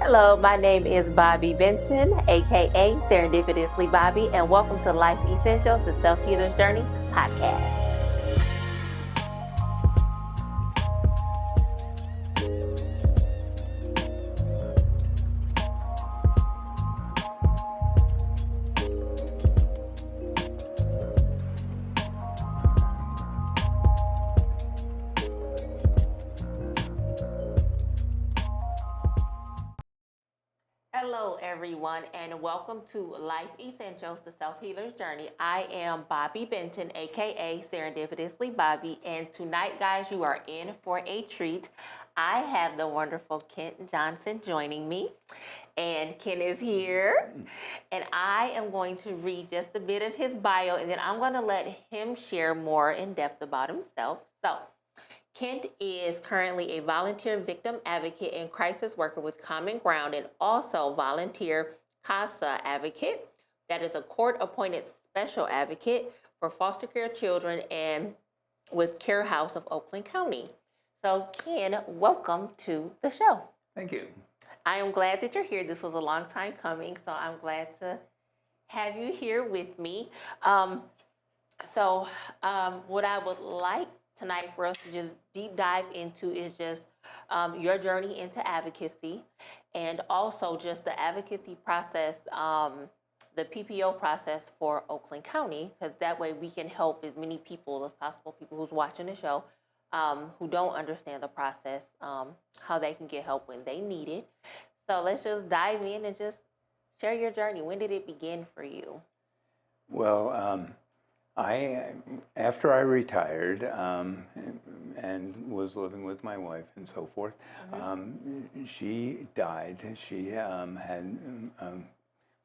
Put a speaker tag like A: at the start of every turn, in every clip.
A: Hello, my name is Bobby Benton, aka Serendipitously Bobby, and welcome to Life Essentials, the Self Healer's Journey podcast. Hello, everyone, and welcome to Life Essentials, the Self Healer's Journey. I am Bobby Benton, aka Serendipitously Bobby, and tonight, guys, you are in for a treat. I have the wonderful Kent Johnson joining me, and Kent is here, and I am going to read just a bit of his bio, and then I'm going to let him share more in depth about himself. So, Kent is currently a volunteer victim advocate and crisis worker with Common Ground and also volunteer CASA advocate. That is a court-appointed special advocate for foster care children and with Care House of Oakland County. So Ken, welcome to the show.
B: Thank you.
A: I am glad that you're here. This was a long time coming, so I'm glad to have you here with me. What I would like tonight for us to just deep dive into is just your journey into advocacy and also just the advocacy process, the PPO process for Oakland County, because that way we can help as many people as possible, people who's watching the show, who don't understand the process, how they can get help when they need it. So let's just dive in and just share your journey. When did it begin for you?
B: Well, after I retired and was living with my wife and so forth, she died. She had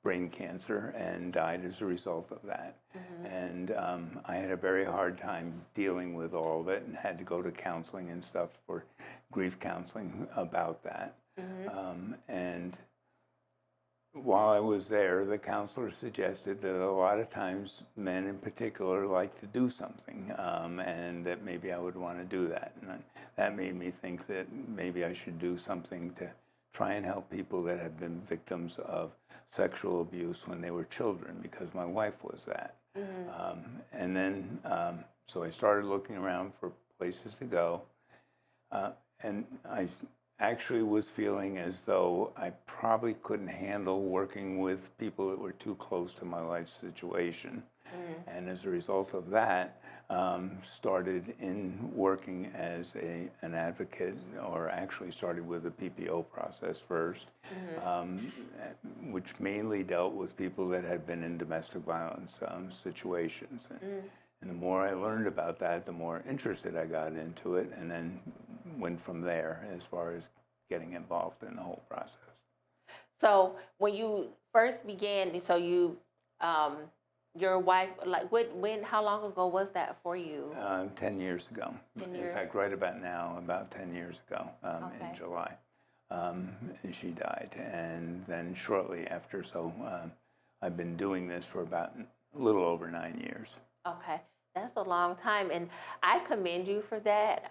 B: brain cancer and died as a result of that. And I had a very hard time dealing with all of it and had to go to counseling and stuff for grief counseling about that. And while I was there, the counselor suggested that a lot of times men in particular like to do something, and that maybe I would want to do that. And that made me think that maybe I should do something to try and help people that have been victims of sexual abuse when they were children, because my wife was that. And then, so I started looking around for places to go, and I actually was feeling as though I probably couldn't handle working with people that were too close to my life situation. And as a result of that, started in working as an advocate, or actually started with the PPO process first, which mainly dealt with people that had been in domestic violence situations. And the more I learned about that, the more interested I got into it, and then went from there as far as getting involved in the whole process.
A: So when you first began, so you, your wife, like how long ago was that for you?
B: 10 years ago.
A: 10 years.
B: In fact, right about now, about 10 years ago, in July, she died. And then shortly after, so I've been doing this for about a little over 9 years.
A: Okay. That's a long time, and I commend you for that.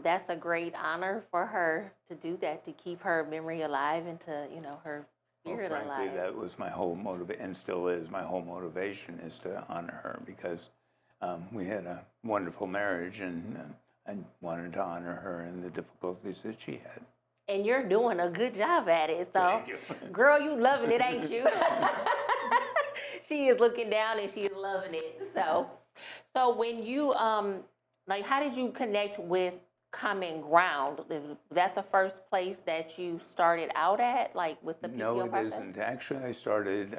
A: That's a great honor for her to do that, to keep her memory alive and to, her spirit alive.
B: Frankly, that was my whole motivation, and still is. My whole motivation is to honor her, because we had a wonderful marriage, and I wanted to honor her and the difficulties that she had.
A: And you're doing a good job at it. So,
B: Thank you.
A: Girl, you loving it, ain't you? She is looking down and she is loving it. So when you, how did you connect with Common Ground? Was that the first place that you started out at, like with the PPO process?
B: No, it isn't. Actually, I started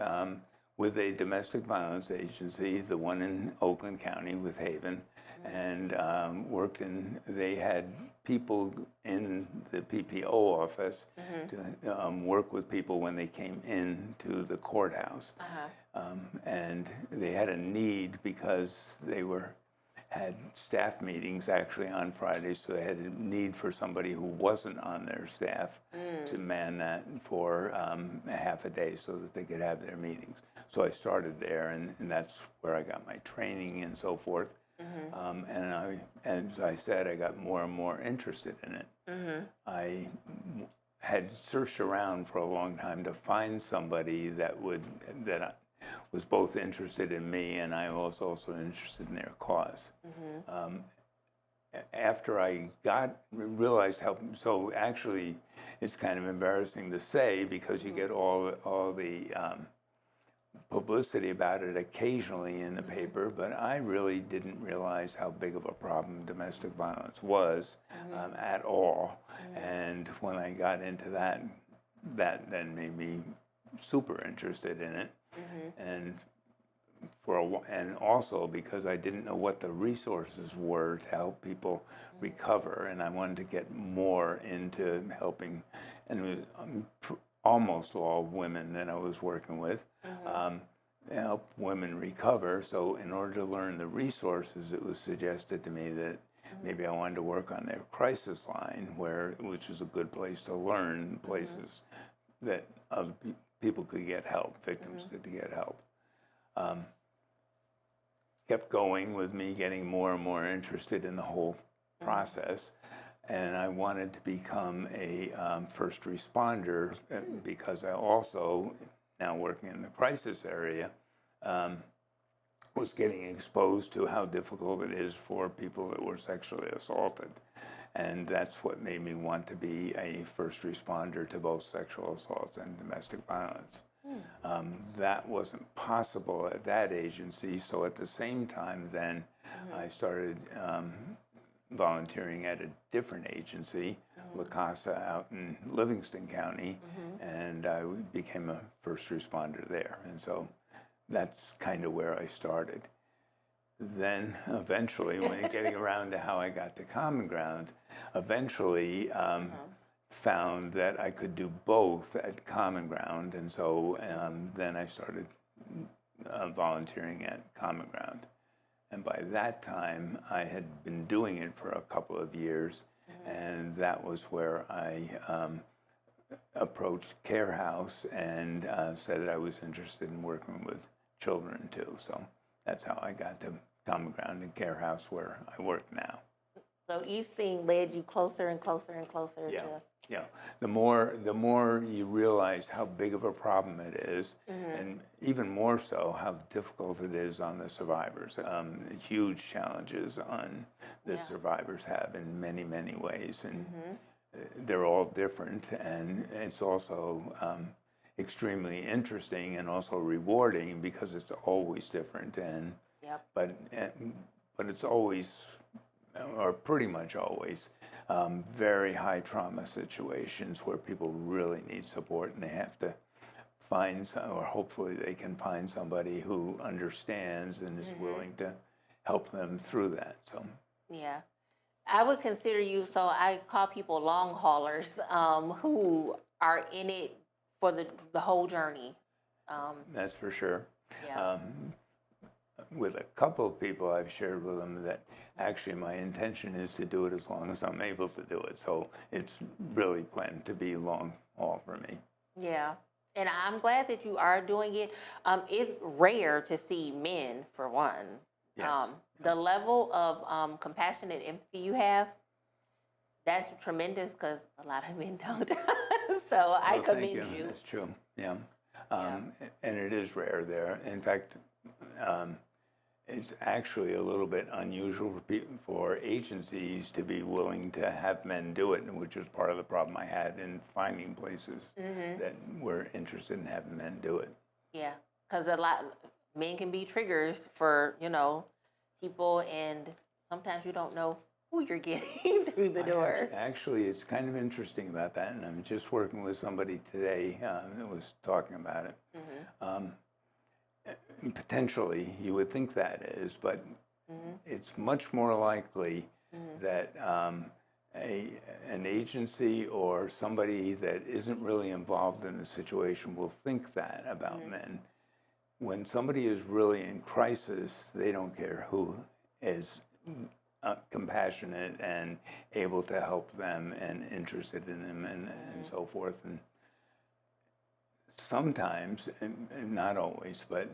B: with a domestic violence agency, the one in Oakland County with Haven, and they had people in the PPO office to work with people when they came in to the courthouse. And they had a need because they had staff meetings actually on Fridays, so they had a need for somebody who wasn't on their staff to man that for a half a day so that they could have their meetings. So I started there, and that's where I got my training and so forth. And as I said, I got more and more interested in it. I had searched around for a long time to find somebody was both interested in me, and I was also interested in their cause. After I realized how, so actually it's kind of embarrassing to say because you get all the publicity about it occasionally in the paper, but I really didn't realize how big of a problem domestic violence was at all. And when I got into that then made me super interested in it. And and also because I didn't know what the resources were to help people recover, and I wanted to get more into helping, and it was almost all women that I was working with, help women recover. So in order to learn the resources, it was suggested to me that maybe I wanted to work on their crisis line, which is a good place to learn places that other people could get help, victims could get help. Kept going with me getting more and more interested in the whole process, and I wanted to become a first responder because I also, now working in the crisis area, was getting exposed to how difficult it is for people that were sexually assaulted. And that's what made me want to be a first responder to both sexual assaults and domestic violence. That wasn't possible at that agency, so at the same time then I started volunteering at a different agency, La Casa out in Livingston County, and I became a first responder there. And so that's kind of where I started. Then eventually, when getting around to how I got to Common Ground, eventually found that I could do both at Common Ground, and so then I started volunteering at Common Ground. And by that time, I had been doing it for a couple of years, and that was where I approached Care House and said that I was interested in working with children too. So that's how I got to Common Ground and Care House, where I work now.
A: So each thing led you closer and closer and closer to...
B: Yeah, the more you realize how big of a problem it is, and even more so how difficult it is on the survivors. Huge challenges on the survivors have in many, many ways, and they're all different, and it's also extremely interesting and also rewarding because it's always different, and but it's always, or pretty much always, very high trauma situations where people really need support, and they have to find, or hopefully they can find somebody who understands and is willing to help them through that. So
A: yeah, I would consider you, so I call people long haulers who are in it for the whole journey.
B: That's for sure.
A: Yeah.
B: With a couple of people, I've shared with them that actually my intention is to do it as long as I'm able to do it. So it's really planned to be long haul for me.
A: Yeah. And I'm glad that you are doing it. It's rare to see men, for one.
B: Yes.
A: The level of compassion and empathy you have, that's tremendous because a lot of men don't. So I commend you.
B: That's true. Yeah. And it is rare there. In fact, it's actually a little bit unusual for agencies to be willing to have men do it, which is part of the problem I had in finding places that were interested in having men do it.
A: Yeah, because men can be triggers for, people, and sometimes you don't know who you're getting through the door.
B: Actually, it's kind of interesting about that, and I'm just working with somebody today that was talking about it. Potentially, you would think that is, but it's much more likely that an agency or somebody that isn't really involved in the situation will think that about men. When somebody is really in crisis, they don't care who is compassionate and able to help them and interested in them and so forth. And sometimes, and not always, but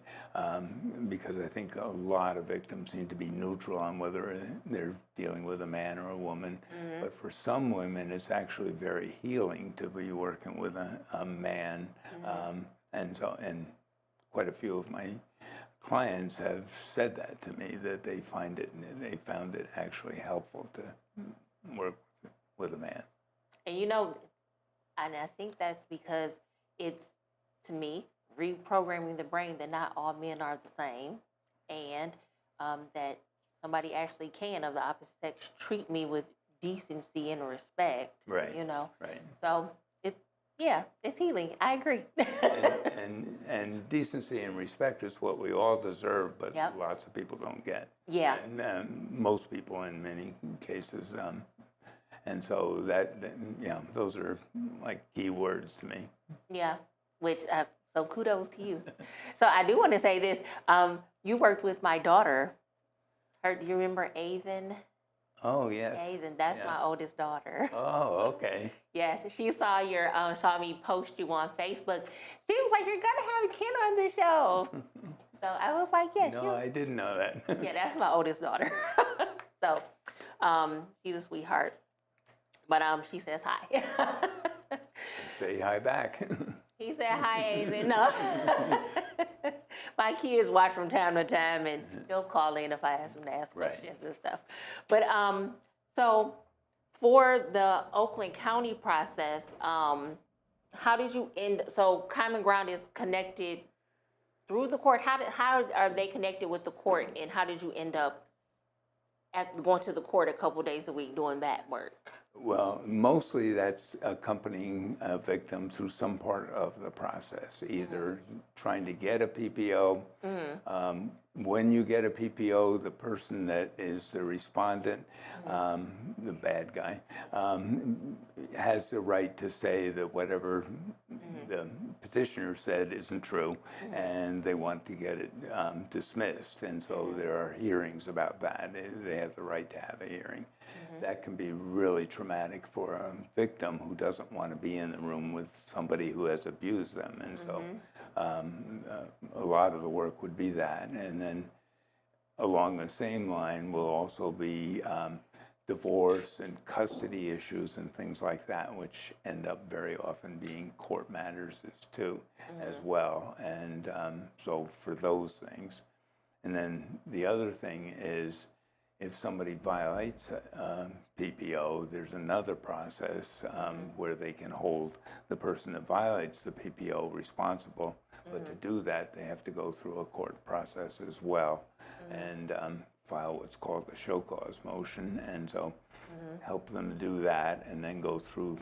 B: because I think a lot of victims seem to be neutral on whether they're dealing with a man or a woman. But for some women, it's actually very healing to be working with a man. And quite a few of my clients have said that to me, that they found it actually helpful to work with a man.
A: And and I think that's because it's, to me, reprogramming the brain that not all men are the same, and that somebody actually can, of the opposite sex, treat me with decency and respect.
B: Right. Right.
A: So it's healing. I agree.
B: and decency and respect is what we all deserve, but
A: Yep.
B: lots of people don't get.
A: Yeah.
B: And most people in many cases. And so those are like key words to me.
A: Yeah, so kudos to you. So I do want to say this. You worked with my daughter. Do you remember Avon?
B: Oh, yes.
A: Avon, that's
B: Yes.
A: my oldest daughter.
B: Oh, okay.
A: Yes, she saw saw me post you on Facebook. She was like, "You're gonna have a kid on this show." So I was like, "Yeah."
B: No, I didn't know that.
A: Yeah, that's my oldest daughter. So, she's a sweetheart. But she says hi.
B: Say hi back.
A: He said hi, Aiden. No. My kids watch from time to time, and he'll call in if I ask him to ask
B: Right.
A: questions and stuff. But so for the Oakland County process, how did you end? So Common Ground is connected through the court. How are they connected with the court, and how did you end up going to the court a couple days a week doing that work?
B: Well, mostly that's accompanying a victim through some part of the process, either trying to get a PPO. When you get a PPO, the person that is the respondent, the bad guy, has the right to say that whatever the petitioner said isn't true, and they want to get it dismissed. And so there are hearings about that. They have the right to have a hearing. That can be really traumatic for a victim who doesn't want to be in the room with somebody who has abused them. And so a lot of the work would be that. And then along the same line will also be divorce and custody issues and things like that, which end up very often being court matters too, as well. And so for those things. And then the other thing is, if somebody violates PPO, there's another process where they can hold the person that violates the PPO responsible. But to do that, they have to go through a court process as well and file what's called a show cause motion. And so help them do that and then go through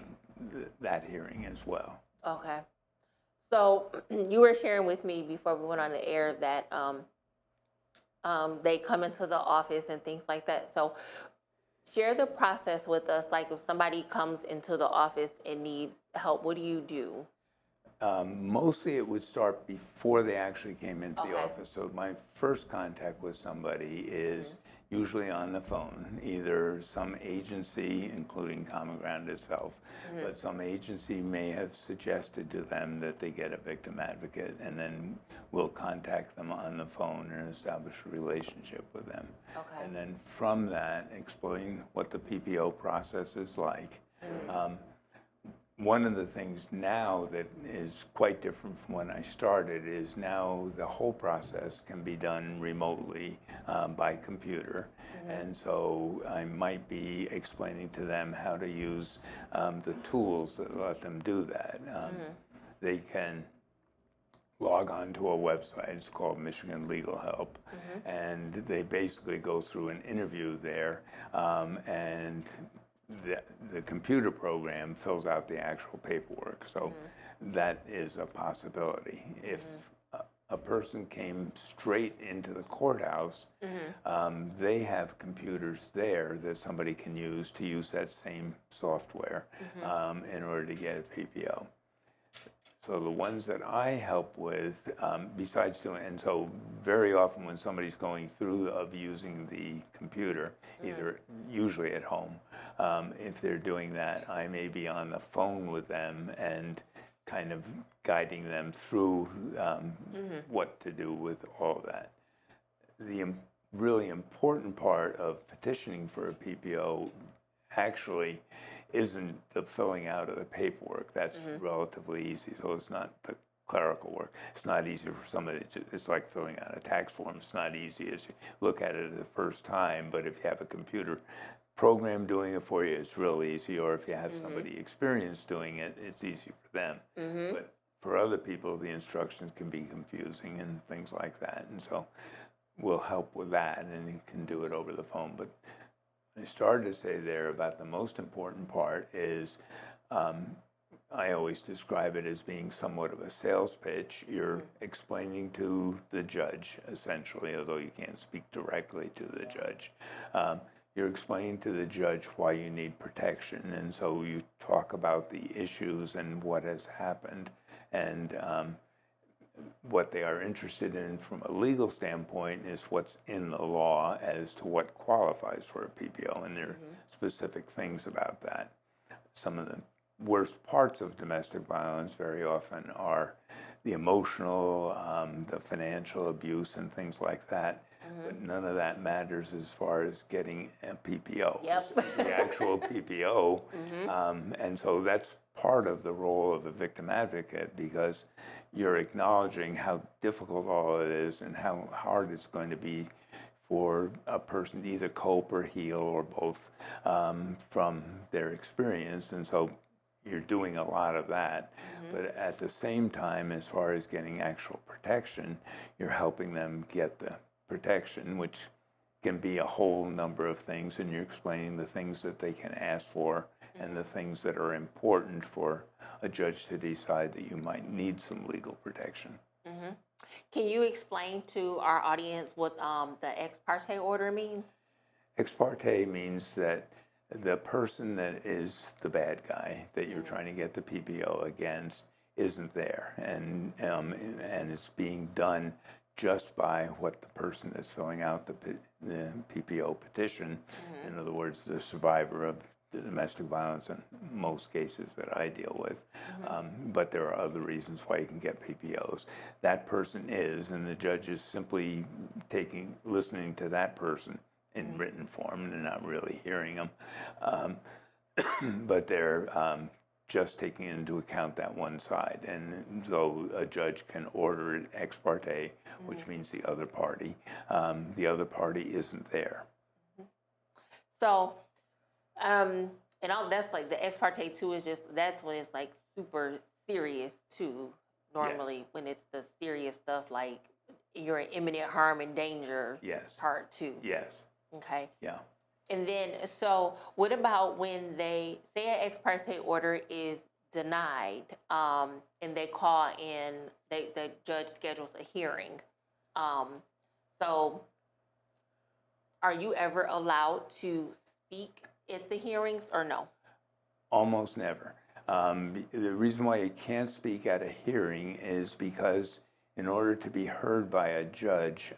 B: that hearing as well.
A: Okay. So you were sharing with me before we went on the air that they come into the office and things like that. So share the process with us. Like if somebody comes into the office and needs help, what do you do?
B: Mostly it would start before they actually came into the
A: Okay.
B: office. So my first contact with somebody is usually on the phone, either some agency, including Common Ground itself, but some agency may have suggested to them that they get a victim advocate, and then we'll contact them on the phone and establish a relationship with them.
A: Okay.
B: And then from that, explain what the PPO process is like. One of the things now that is quite different from when I started is now the whole process can be done remotely by computer. And so I might be explaining to them how to use the tools that let them do that. They can log on to a website. It's called Michigan Legal Help. And they basically go through an interview there, and the computer program fills out the actual paperwork. So that is a possibility. If a person came straight into the courthouse, they have computers there that somebody can use to use that same software in order to get a PPO. So the ones that I help with, besides doing, and so very often when somebody's going through of using the computer, either usually at home, if they're doing that, I may be on the phone with them and kind of guiding them through what to do with all that. The really important part of petitioning for a PPO actually isn't the filling out of the paperwork. That's relatively easy. So it's not the clerical work. It's not easy for somebody to, it's like filling out a tax form. It's not easy as you look at it the first time, but if you have a computer program doing it for you, it's real easy. Or if you have somebody experienced doing it, it's easy for them. But for other people, the instructions can be confusing and things like that. And so we'll help with that, and you can do it over the phone. But I started to say there about the most important part is I always describe it as being somewhat of a sales pitch. You're explaining to the judge, essentially, although you can't speak directly to the judge. You're explaining to the judge why you need protection, and so you talk about the issues and what has happened, and what they are interested in from a legal standpoint is what's in the law as to what qualifies for a PPO, and there are specific things about that. Some of the worst parts of domestic violence very often are the emotional, the financial abuse and things like that. But none of that matters as far as getting a PPO, the actual PPO. And so that's part of the role of a victim advocate, because you're acknowledging how difficult all it is and how hard it's going to be for a person to either cope or heal or both from their experience. And so you're doing a lot of that. But at the same time, as far as getting actual protection, you're helping them get the protection, which can be a whole number of things, and you're explaining the things that they can ask for and the things that are important for a judge to decide that you might need some legal protection.
A: Can you explain to our audience what the ex parte order means?
B: Ex parte means that the person that is the bad guy that you're trying to get the PPO against isn't there, and it's being done just by what the person that's filling out the PPO petition, in other words, the survivor of domestic violence in most cases that I deal with, but there are other reasons why you can get PPOs. That person is, and the judge is simply listening to that person in written form, and they're not really hearing them, but they're just taking into account that one side. And so a judge can order it ex parte, which means the other party isn't there.
A: So, that's like the ex parte too is just, that's when it's like super serious too. Normally when it's the serious stuff, like you're in imminent harm and danger part two.
B: Yes.
A: Okay.
B: Yeah.
A: And then, so what about when they say an ex parte order is denied, and they call in, the judge schedules a hearing? So are you ever allowed to speak at the hearings or no?
B: Almost never. The reason why you can't speak at a hearing is because in order to be heard by a judge,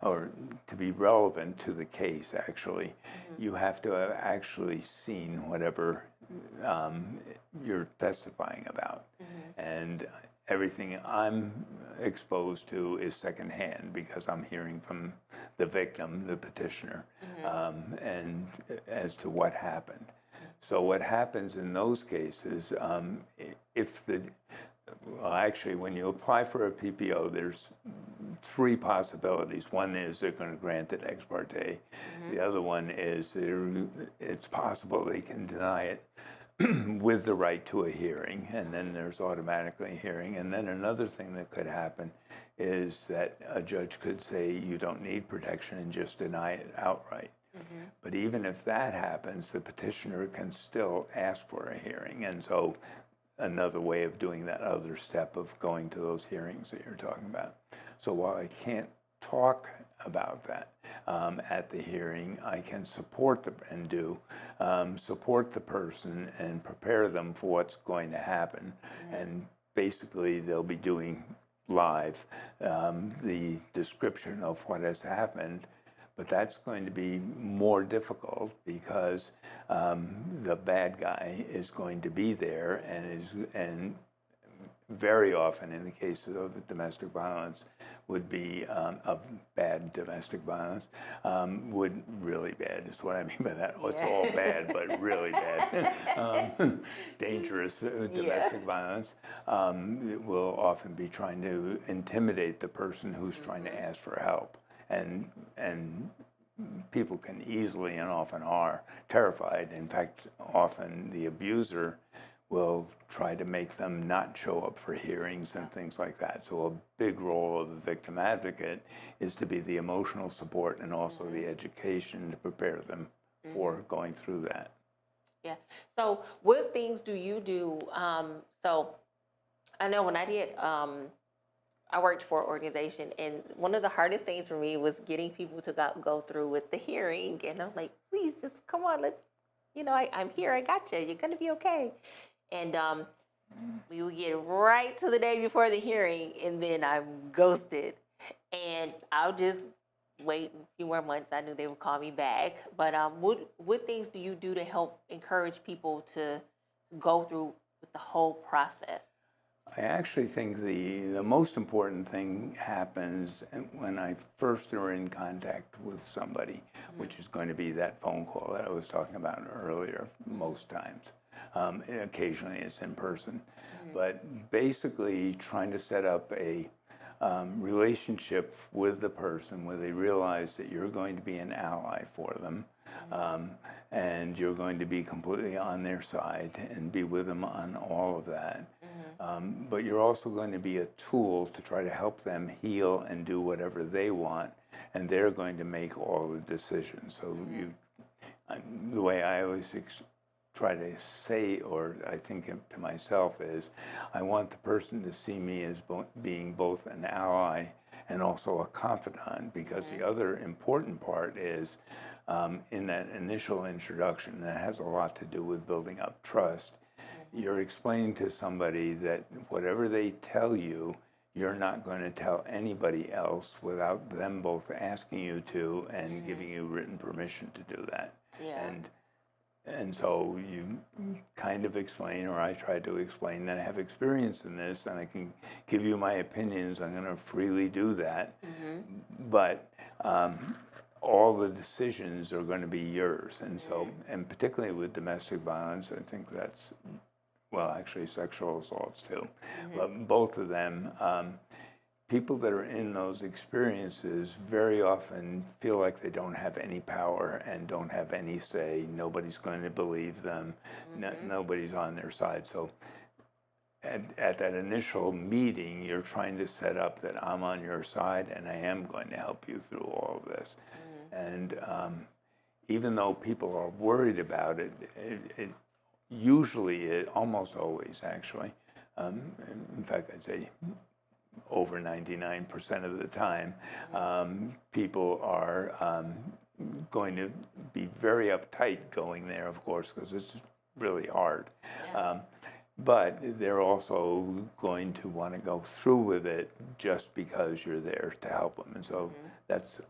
B: or to be relevant to the case, actually, you have to have actually seen whatever you're testifying about. And everything I'm exposed to is secondhand because I'm hearing from the victim, the petitioner, and as to what happened. So what happens in those cases, actually, when you apply for a PPO, there's three possibilities. One is they're going to grant it ex parte. The other one is it's possible they can deny it with the right to a hearing, and then there's automatically a hearing. And then another thing that could happen is that a judge could say you don't need protection and just deny it outright. But even if that happens, the petitioner can still ask for a hearing. And so another way of doing that other step of going to those hearings that you're talking about. So while I can't talk about that at the hearing, I can support support the person and prepare them for what's going to happen. And basically they'll be doing live the description of what has happened. But that's going to be more difficult because the bad guy is going to be there and very often in the cases of domestic violence would be of bad domestic violence, would really bad is what I mean by that. Oh, it's all bad, but really bad. Dangerous domestic violence will often be trying to intimidate the person who's trying to ask for help, and people can easily and often are terrified. In fact, often the abuser will try to make them not show up for hearings and things like that. So a big role of the victim advocate is to be the emotional support and also the education to prepare them for going through that.
A: Yeah. So what things do you do? So I know when I did, I worked for an organization, and one of the hardest things for me was getting people to go through with the hearing. And I'm like, please just come on, I'm here, I got you, you're gonna be okay. And we would get right to the day before the hearing, and then I'm ghosted. And I'll just wait a few more months. I knew they would call me back. But what things do you do to help encourage people to go through with the whole process?
B: I actually think the most important thing happens when I first are in contact with somebody, which is going to be that phone call that I was talking about earlier most times. Occasionally it's in person. But basically trying to set up a relationship with the person where they realize that you're going to be an ally for them, and you're going to be completely on their side and be with them on all of that. But you're also going to be a tool to try to help them heal and do whatever they want, and they're going to make all the decisions. So the way I always try to say, or I think to myself, is I want the person to see me as being both an ally and also a confidant, because the other important part is in that initial introduction, that has a lot to do with building up trust. You're explaining to somebody that whatever they tell you, you're not going to tell anybody else without them both asking you to and giving you written permission to do that.
A: Yeah.
B: And so you kind of explain, or I try to explain, that I have experience in this and I can give you my opinions. I'm going to freely do that. But all the decisions are going to be yours. And so, and particularly with domestic violence, I think that's, well, actually sexual assaults too. But both of them, people that are in those experiences very often feel like they don't have any power and don't have any say. Nobody's going to believe them. Nobody's on their side. So at that initial meeting, you're trying to set up that I'm on your side and I am going to help you through all of this. And even though people are worried about it, usually, almost always actually, in fact, I'd say over 99% of the time, people are going to be very uptight going there, of course, because it's really hard. But they're also going to want to go through with it just because you're there to help them. And so that's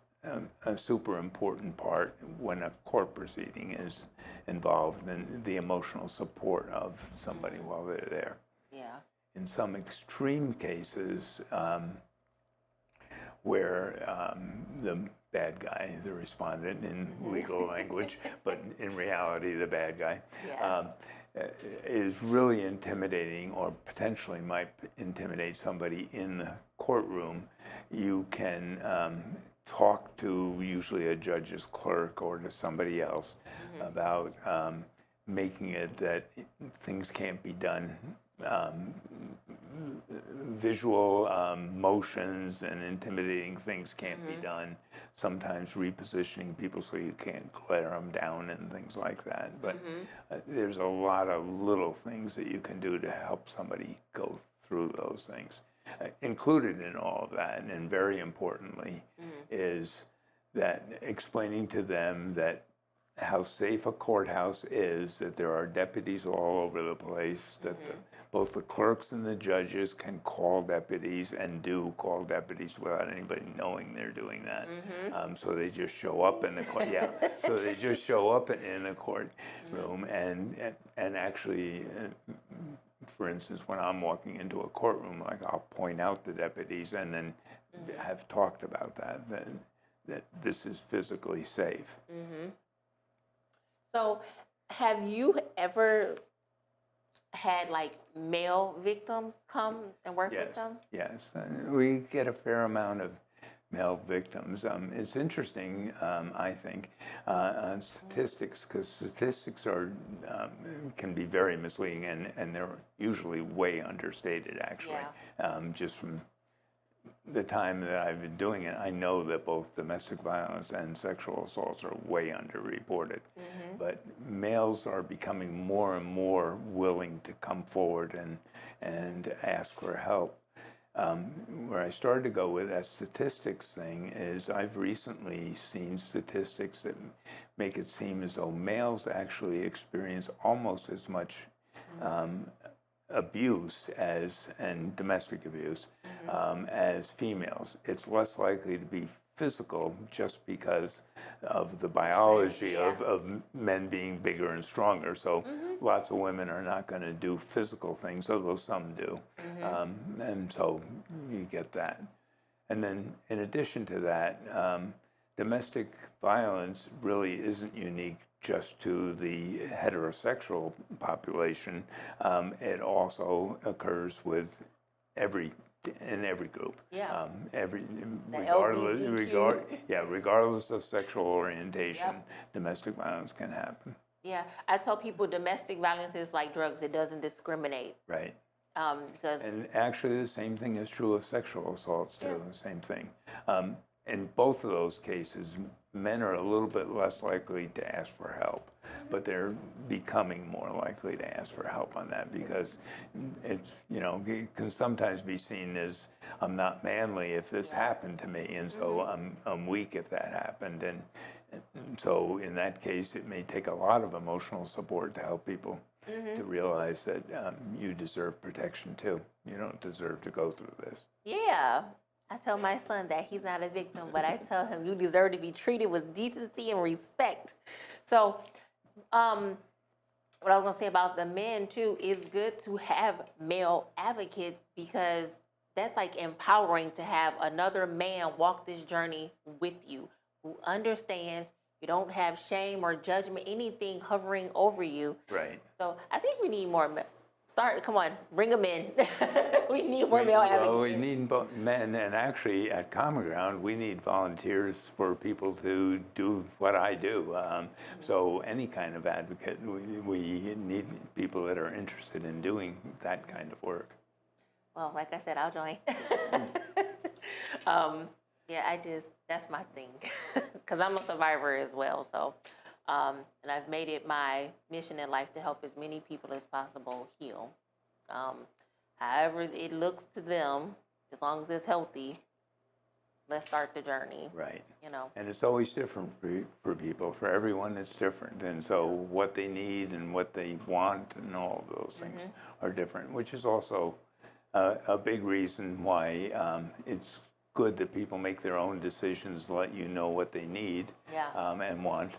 B: a super important part when a court proceeding is involved, in the emotional support of somebody while they're there.
A: Yeah.
B: In some extreme cases where the bad guy, the respondent in legal language, but in reality the bad guy, is really intimidating, or potentially might intimidate somebody in the courtroom, you can talk to usually a judge's clerk or to somebody else about making it that things can't be done. Visual motions and intimidating things can't be done. Sometimes repositioning people so you can't glare them down and things like that. But there's a lot of little things that you can do to help somebody go through those things. Included in all of that, and very importantly, is that explaining to them that how safe a courthouse is, that there are deputies all over the place, that both the clerks and the judges can call deputies and do call deputies without anybody knowing they're doing that. So they just show up in the court. So they just show up in the courtroom and actually for instance, when I'm walking into a courtroom, like I'll point out the deputies and then have talked about that this is physically safe.
A: So, have you ever had like male victims come and work with them?
B: Yes, we get a fair amount of male victims. It's interesting, I think, on statistics, because statistics can be very misleading, and they're usually way understated, actually. Just from the time that I've been doing it, I know that both domestic violence and sexual assaults are way underreported. But males are becoming more and more willing to come forward and ask for help. Where I started to go with that statistics thing is I've recently seen statistics that make it seem as though males actually experience almost as much abuse and domestic abuse as females. It's less likely to be physical just because of the biology of men being bigger and stronger. So lots of women are not going to do physical things, although some do. And so you get that. And then in addition to that, domestic violence really isn't unique just to the heterosexual population. It also occurs with in every group. Regardless of sexual orientation, domestic violence can happen.
A: Yeah, I tell people domestic violence is like drugs; it doesn't discriminate.
B: Right.
A: Because
B: And actually, the same thing is true of sexual assaults too. The same thing. In both of those cases, men are a little bit less likely to ask for help, but they're becoming more likely to ask for help on that because it's, it can sometimes be seen as I'm not manly if this happened to me, and so I'm weak if that happened, and so in that case, it may take a lot of emotional support to help people to realize that you deserve protection too. You don't deserve to go through this.
A: Yeah. I tell my son that he's not a victim, but I tell him you deserve to be treated with decency and respect. So, what I was going to say about the men too, is good to have male advocates because that's like empowering to have another man walk this journey with you who understands. You don't have shame or judgment, anything hovering over you.
B: Right.
A: So I think we need more men. Come on, bring them in. We need more male advocates.
B: Well, we need both men, and actually at Common Ground, we need volunteers for people to do what I do. So any kind of advocate, we need people that are interested in doing that kind of work.
A: Well, like I said, I'll join. That's my thing, because I'm a survivor as well. So, and I've made it my mission in life to help as many people as possible heal. However it looks to them, as long as it's healthy, let's start the journey.
B: Right. And it's always different for people. For everyone, it's different. And so what they need and what they want and all of those things are different, which is also a big reason why it's good that people make their own decisions, let you know what they need and want.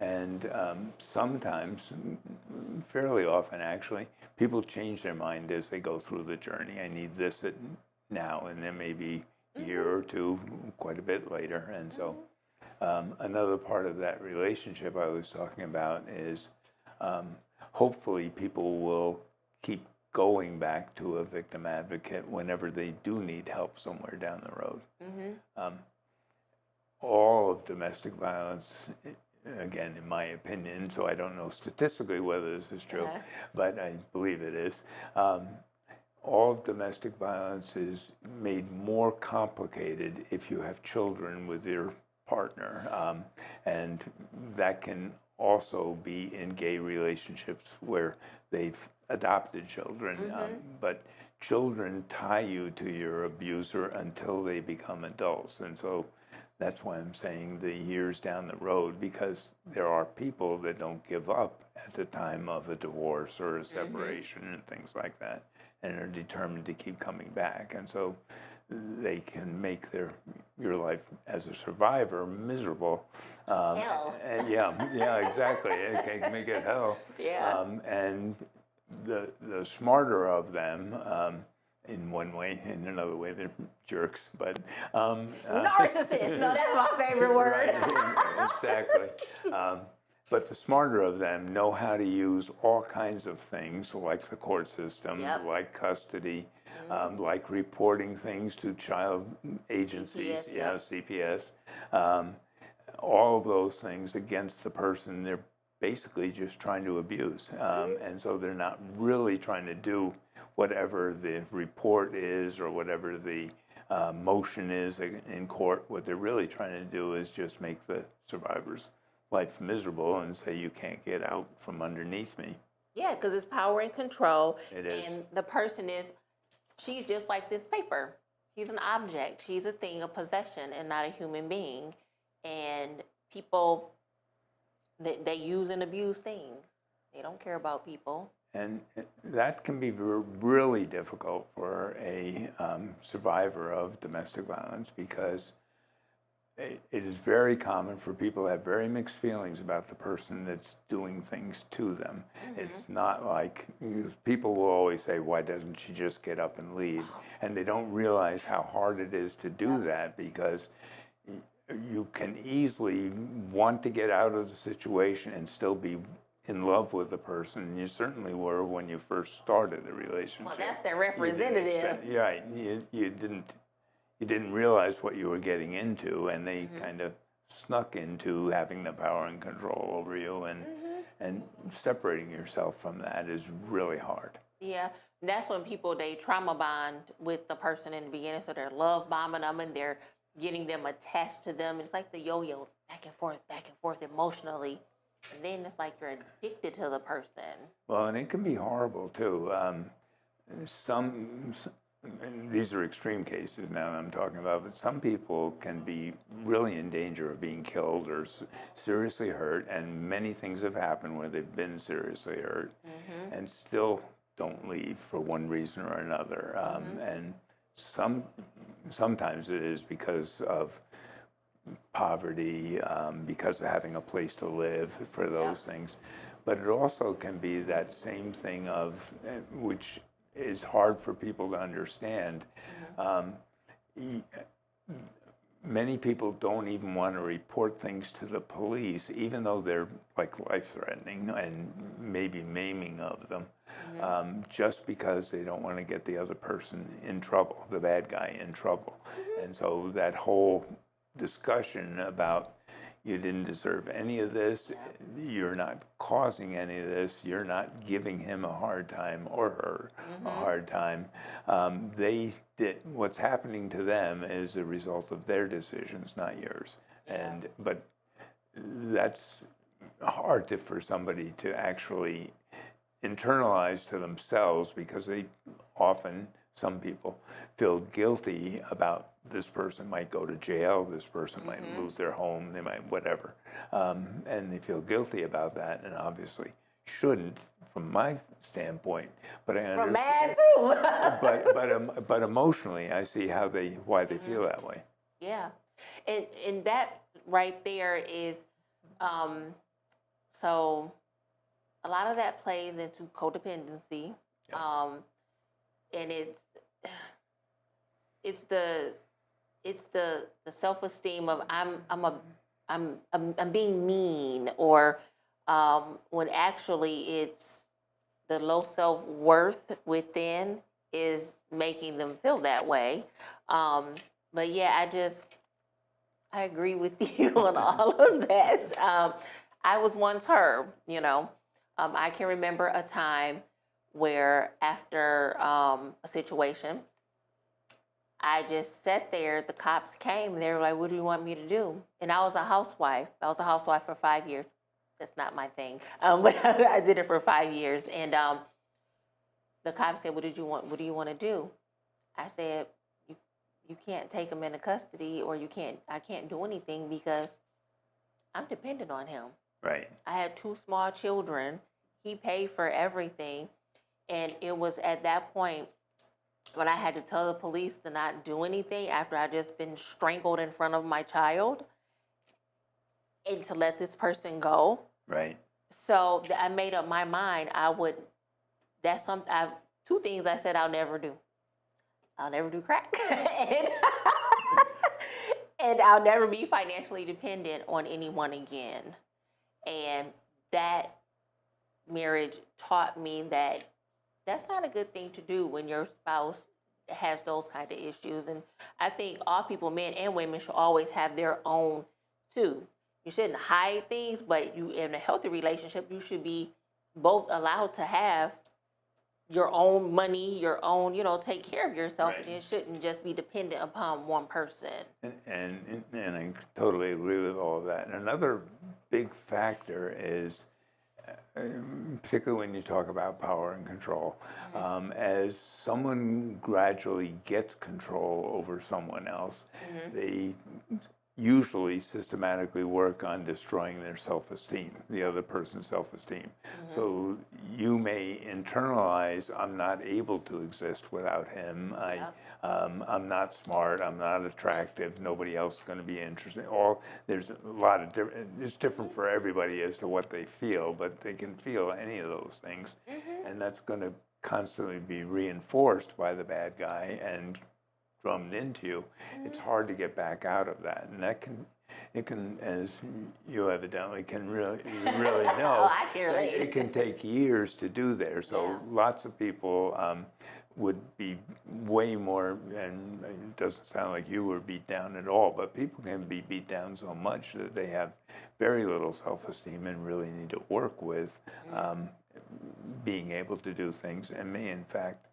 B: And sometimes, fairly often actually, people change their mind as they go through the journey. I need this now, and then maybe a year or two, quite a bit later. And so another part of that relationship I was talking about is hopefully people will keep going back to a victim advocate whenever they do need help somewhere down the road. All of domestic violence, again, in my opinion, so I don't know statistically whether this is true, but I believe it is, all of domestic violence is made more complicated if you have children with your partner, and that can also be in gay relationships where they've adopted children, but children tie you to your abuser until they become adults, and so that's why I'm saying the years down the road, because there are people that don't give up at the time of a divorce or a separation and things like that, and are determined to keep coming back, and so they can make your life as a survivor miserable.
A: Hell.
B: And exactly. It can make it hell.
A: Yeah.
B: And the smarter of them, in one way, in another way, they're jerks, but
A: Narcissist. No, that's my favorite word.
B: Right, exactly. But the smarter of them know how to use all kinds of things, like the court system,
A: Yep.
B: like custody, like reporting things to child agencies,
A: CPS,
B: CPS, all of those things against the person they're basically just trying to abuse. And so they're not really trying to do whatever the report is or whatever the motion is in court. What they're really trying to do is just make the survivor's life miserable and say, you can't get out from underneath me.
A: Yeah, because it's power and control.
B: It is.
A: And the person she's just like this paper. She's an object. She's a thing, a possession, and not a human being. And people, they use and abuse things. They don't care about people.
B: And that can be really difficult for a survivor of domestic violence, because it is very common for people to have very mixed feelings about the person that's doing things to them. It's not like, people will always say, why doesn't she just get up and leave? And they don't realize how hard it is to do that, because you can easily want to get out of the situation and still be in love with the person. And you certainly were when you first started the relationship.
A: Well, that's their representative.
B: Right. You didn't realize what you were getting into, and they kind of snuck into having the power and control over you, and separating yourself from that is really hard.
A: Yeah, that's when people, they trauma bond with the person in the beginning, so they're love bombing them and they're getting them attached to them. It's like the yo-yo, back and forth emotionally. And then it's like you're addicted to the person.
B: Well, and it can be horrible too. And these are extreme cases now that I'm talking about, but some people can be really in danger of being killed or seriously hurt, and many things have happened where they've been seriously hurt and still don't leave for one reason or another. And sometimes it is because of poverty, because of having a place to live, for those things. But it also can be that same thing of, which is hard for people to understand. Many people don't even want to report things to the police, even though they're like life-threatening and maybe maiming of them, just because they don't want to get the other person in trouble, the bad guy in trouble. And so that whole discussion about, you didn't deserve any of this, you're not causing any of this, you're not giving him a hard time or her a hard time. What's happening to them is a result of their decisions, not yours. But that's hard for somebody to actually internalize to themselves, because some people feel guilty about, this person might go to jail, this person might lose their home, they might whatever. And they feel guilty about that, and obviously shouldn't, from my standpoint. But I understand.
A: From mine too.
B: but emotionally, I see why they feel that way.
A: Yeah, and that right there is, so a lot of that plays into codependency, and it's the self-esteem of I'm being mean, or when actually it's the low self-worth within is making them feel that way. But yeah, I agree with you on all of that. I was once her, I can remember a time where after a situation, I just sat there, the cops came, and they were like, what do you want me to do? And I was a housewife. I was a housewife for 5 years. That's not my thing. But I did it for 5 years. And the cops said, what do you want to do? I said, you can't take him into custody, or I can't do anything, because I'm dependent on him.
B: Right.
A: I had 2 small children. He paid for everything. And it was at that point when I had to tell the police to not do anything after I just been strangled in front of my child, and to let this person go.
B: Right.
A: So I made up my mind I would that's something. Two things I said I'll never do. I'll never do crack, and, and I'll never be financially dependent on anyone again. And that marriage taught me that that's not a good thing to do when your spouse has those kind of issues. And I think all people, men and women, should always have their own too. You shouldn't hide things, but you, in a healthy relationship, you should be both allowed to have your own money, your own, take care of yourself,
B: Right.
A: and it shouldn't just be dependent upon one person.
B: And I totally agree with all of that. And another big factor is, particularly when you talk about power and control, as someone gradually gets control over someone else, they usually systematically work on destroying their self-esteem, the other person's self-esteem. So you may internalize, I'm not able to exist without him. I'm not smart. I'm not attractive. Nobody else is going to be interested. There's a lot of different. It's different for everybody as to what they feel, but they can feel any of those things, and that's going to constantly be reinforced by the bad guy and drummed into you. It's hard to get back out of that, and it can, as you evidently can really know,
A: I can relate.
B: it can take years to do there. So lots of people would be way more, and it doesn't sound like you were beat down at all, but people can be beat down so much that they have very little self-esteem and really need to work with being able to do things, and may in fact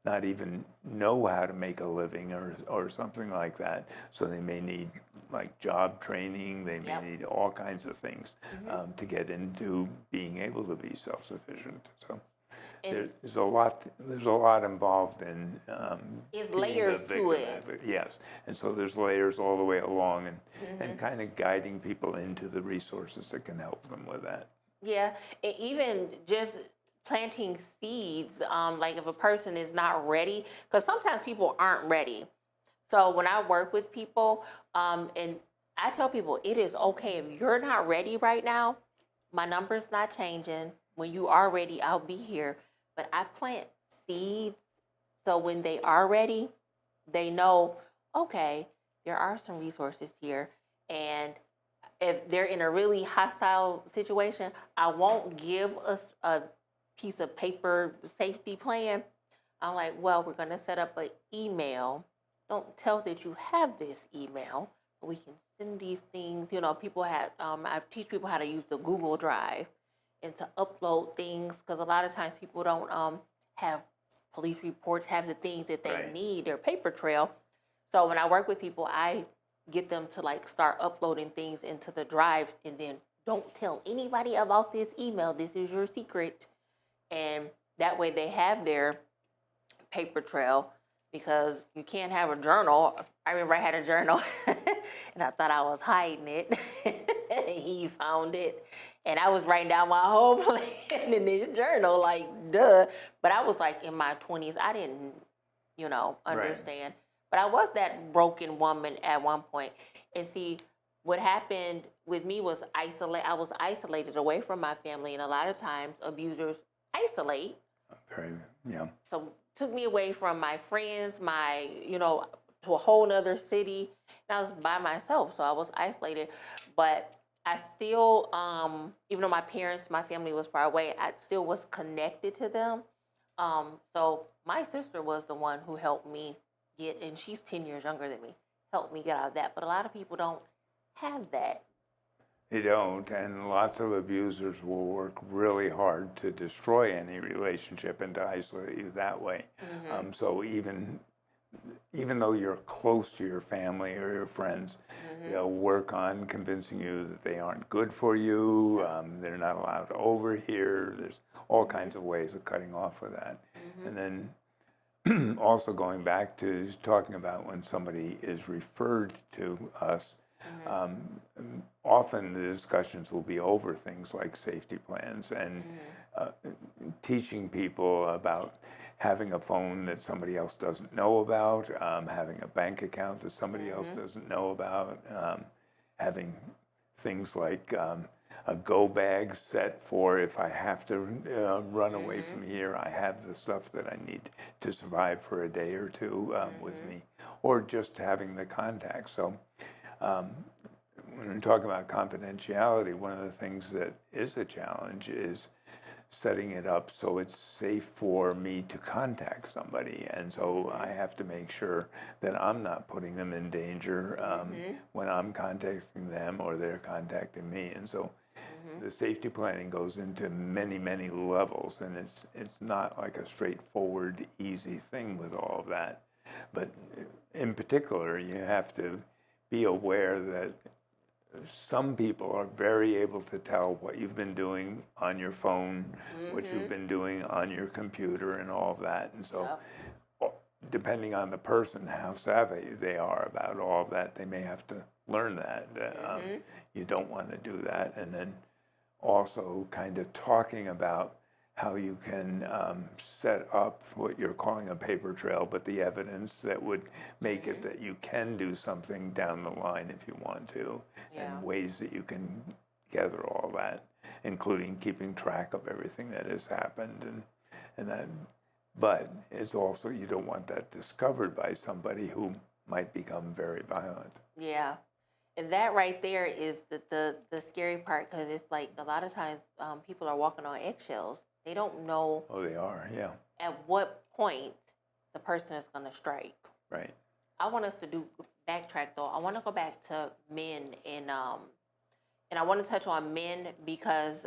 B: not even know how to make a living or something like that. So they may need like job training, they may need all kinds of things to get into being able to be self-sufficient. So there's a lot involved in
A: It's
B: being
A: layers
B: a victim
A: to it.
B: advocate. Yes, and so there's layers all the way along, and kind of guiding people into the resources that can help them with that.
A: Yeah, and even just planting seeds, like if a person is not ready, because sometimes people aren't ready. So when I work with people, and I tell people it is okay if you're not ready right now. My number's not changing. When you are ready, I'll be here. But I plant seeds so when they are ready, they know, okay, there are some resources here. And if they're in a really hostile situation, I won't give us a piece of paper safety plan. I'm like, well, we're going to set up an email. Don't tell that you have this email. We can send these things. People have, I teach people how to use the Google Drive and to upload things, because a lot of times people don't have police reports, have the things that they need, their paper trail. So when I work with people, I get them to like start uploading things into the drive, and then don't tell anybody about this email. This is your secret. And that way they have their paper trail, because you can't have a journal. I remember I had a journal and I thought I was hiding it. He found it, and I was writing down my whole plan in this journal, like, duh. But I was like in my 20s. I didn't, understand. But I was that broken woman at one point. And see, what happened with me was I was isolated away from my family, and a lot of times abusers isolate. So took me away from my friends, to a whole nother city. And I was by myself, so I was isolated. But I still, even though my family was far away, I still was connected to them. So my sister was the one who helped me and she's 10 years younger than me, helped me get out of that. But a lot of people don't have that.
B: They don't, and lots of abusers will work really hard to destroy any relationship and to isolate you that way. So even though you're close to your family or your friends, they'll work on convincing you that they aren't good for you, they're not allowed to overhear. There's all kinds of ways of cutting off with that. And then also going back to talking about when somebody is referred to us, often the discussions will be over things like safety plans and teaching people about having a phone that somebody else doesn't know about, having a bank account that somebody else doesn't know about, having things like a go bag set for if I have to run away from here, I have the stuff that I need to survive for a day or two with me, or just having the contact. So when we talk about confidentiality, one of the things that is a challenge is setting it up so it's safe for me to contact somebody. And so I have to make sure that I'm not putting them in danger when I'm contacting them or they're contacting me. And so the safety planning goes into many, many levels, and it's not like a straightforward, easy thing with all of that. But in particular, you have to be aware that some people are very able to tell what you've been doing on your phone, what you've been doing on your computer, and all of that. And so, depending on the person, how savvy they are about all of that, they may have to learn that. You don't want to do that. And then also kind of talking about how you can set up what you're calling a paper trail, but the evidence that would make it that you can do something down the line if you want to, and ways that you can gather all that, including keeping track of everything that has happened, and that. But it's also, you don't want that discovered by somebody who might become very violent.
A: Yeah. And that right there is the scary part, because it's like a lot of times people are walking on eggshells. They don't know.
B: Oh, they are, yeah.
A: At what point the person is going to strike.
B: Right.
A: I want us to backtrack though. I want to go back to men and I want to touch on men because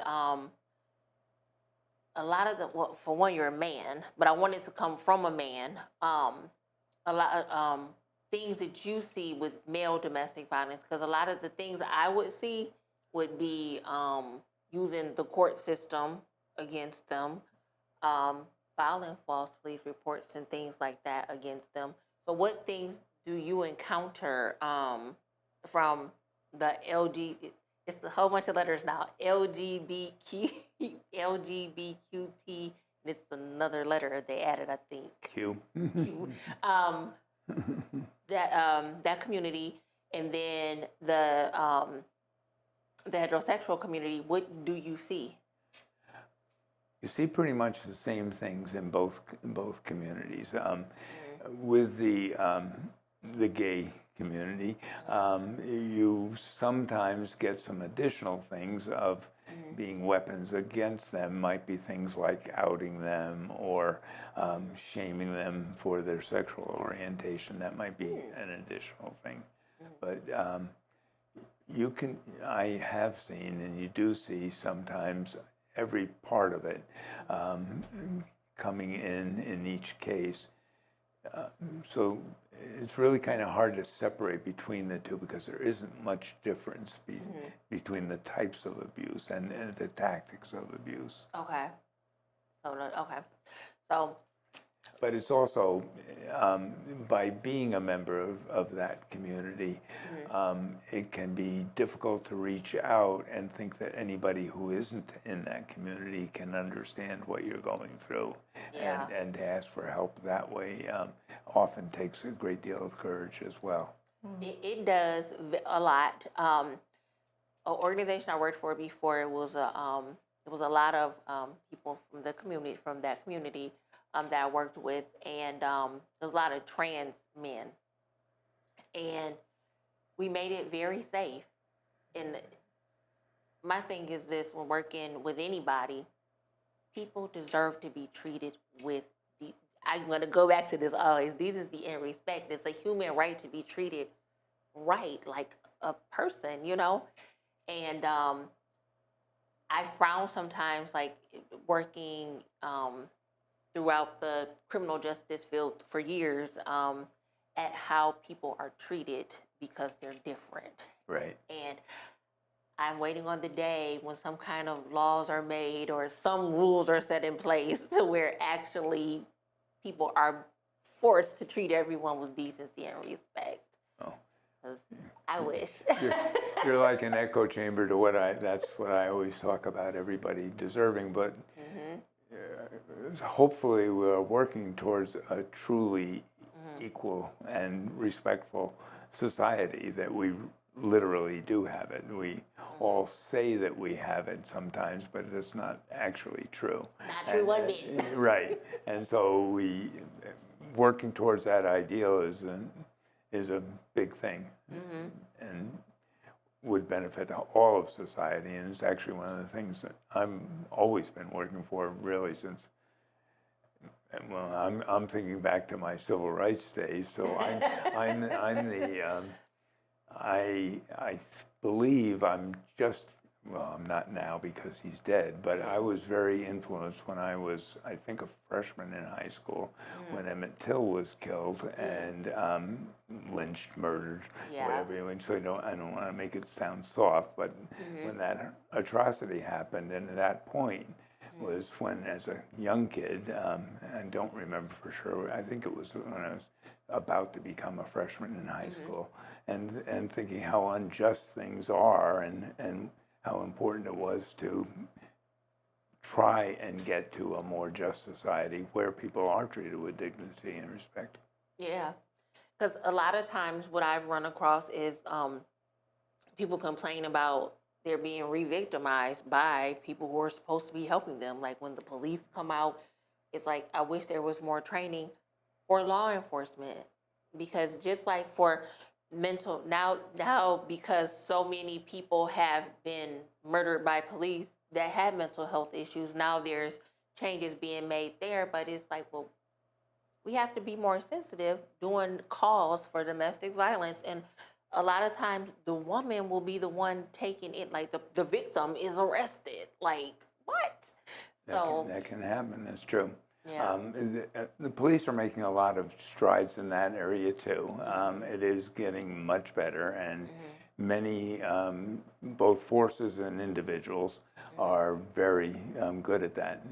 A: a lot of well, for one, you're a man, but I want it to come from a man. A lot of things that you see with male domestic violence, because a lot of the things I would see would be using the court system against them, filing false police reports and things like that against them. So what things do you encounter from the it's a whole bunch of letters now, LGBTQT, it's another letter they added, I think.
B: Q.
A: Q. That community, and then the heterosexual community, what do you see?
B: You see pretty much the same things in both communities. With the gay community, you sometimes get some additional things of being weapons against them. Might be things like outing them or shaming them for their sexual orientation. That might be an additional thing. But I have seen, and you do see sometimes, every part of it coming in each case. So it's really kind of hard to separate between the two, because there isn't much difference between the types of abuse and the tactics of abuse.
A: Okay. So.
B: But it's also, by being a member of that community, it can be difficult to reach out and think that anybody who isn't in that community can understand what you're going through.
A: Yeah.
B: And to ask for help that way often takes a great deal of courage as well.
A: It does a lot. An organization I worked for before, it was a lot of people from that community that I worked with, and there was a lot of trans men, and we made it very safe. And my thing is this: when working with anybody, people deserve to be treated with I'm going to go back to this always, decency and respect. It's a human right to be treated right, like a person, you know? And I frown sometimes, like working throughout the criminal justice field for years, at how people are treated because they're different.
B: Right.
A: And I'm waiting on the day when some kind of laws are made or some rules are set in place to where actually people are forced to treat everyone with decency and respect.
B: Oh.
A: 'Cause I wish.
B: You're like an echo chamber to that's what I always talk about, everybody deserving, but hopefully we're working towards a truly equal and respectful society, that we literally do have it. We all say that we have it sometimes, but it's not actually true.
A: Not true one bit.
B: Right. And so working towards that ideal is a big thing, and would benefit all of society. And it's actually one of the things that I'm always been working for, really, since. Well, I'm thinking back to my civil rights days. So I believe I'm just, well, I'm not now because he's dead, but I was very influenced when I was, I think, a freshman in high school when Emmett Till was killed and lynched, murdered, whatever. And so I don't want to make it sound soft, but when that atrocity happened, and at that point was when, as a young kid, I don't remember for sure, I think it was when I was about to become a freshman in high school, and thinking how unjust things are and how important it was to try and get to a more just society where people are treated with dignity and respect.
A: Yeah, because a lot of times what I've run across is people complain about they're being re-victimized by people who are supposed to be helping them. Like when the police come out, it's like, I wish there was more training for law enforcement, because just like for mental, now because so many people have been murdered by police that have mental health issues, now there's changes being made there, but it's like, well, we have to be more sensitive doing calls for domestic violence. And a lot of times the woman will be the one taking it, like the victim is arrested. Like, what?
B: That can happen, that's true.
A: Yeah.
B: The police are making a lot of strides in that area too. It is getting much better, and many, both forces and individuals, are very good at that.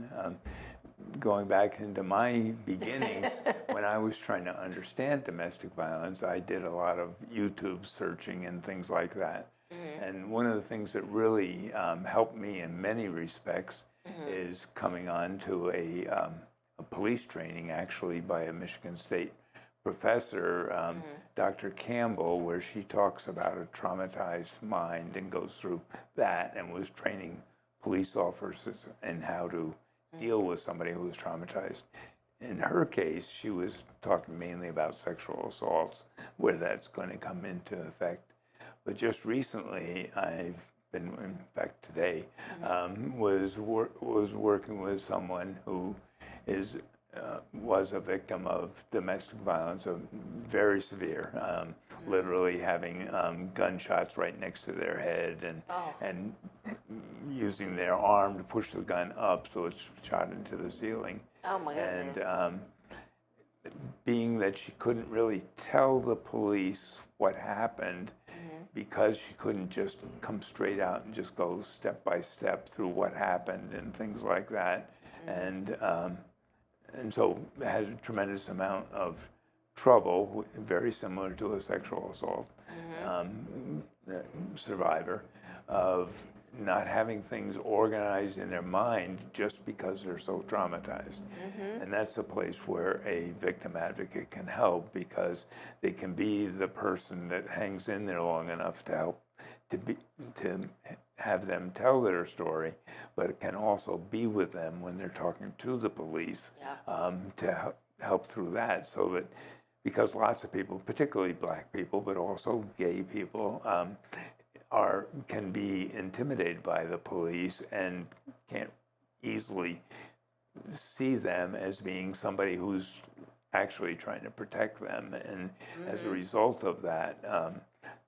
B: Going back into my beginnings, when I was trying to understand domestic violence, I did a lot of YouTube searching and things like that. And one of the things that really helped me in many respects is coming on to a police training, actually, by a Michigan State professor, Dr. Campbell, where she talks about a traumatized mind and goes through that, and was training police officers in how to deal with somebody who was traumatized. In her case, she was talking mainly about sexual assaults, where that's going to come into effect. But just recently, I've been, in fact today, was working with someone who was a victim of domestic violence, very severe, literally having gunshots right next to their head, and using their arm to push the gun up so it's shot into the ceiling.
A: Oh my goodness.
B: And being that she couldn't really tell the police what happened, because she couldn't just come straight out and just go step by step through what happened and things like that. And so had a tremendous amount of trouble, very similar to a sexual assault survivor, of not having things organized in their mind just because they're so traumatized. And that's a place where a victim advocate can help, because they can be the person that hangs in there long enough to help to have them tell their story, but it can also be with them when they're talking to the police, to help through that. So that, because lots of people, particularly black people, but also gay people, can be intimidated by the police and can't easily see them as being somebody who's actually trying to protect them. And as a result of that,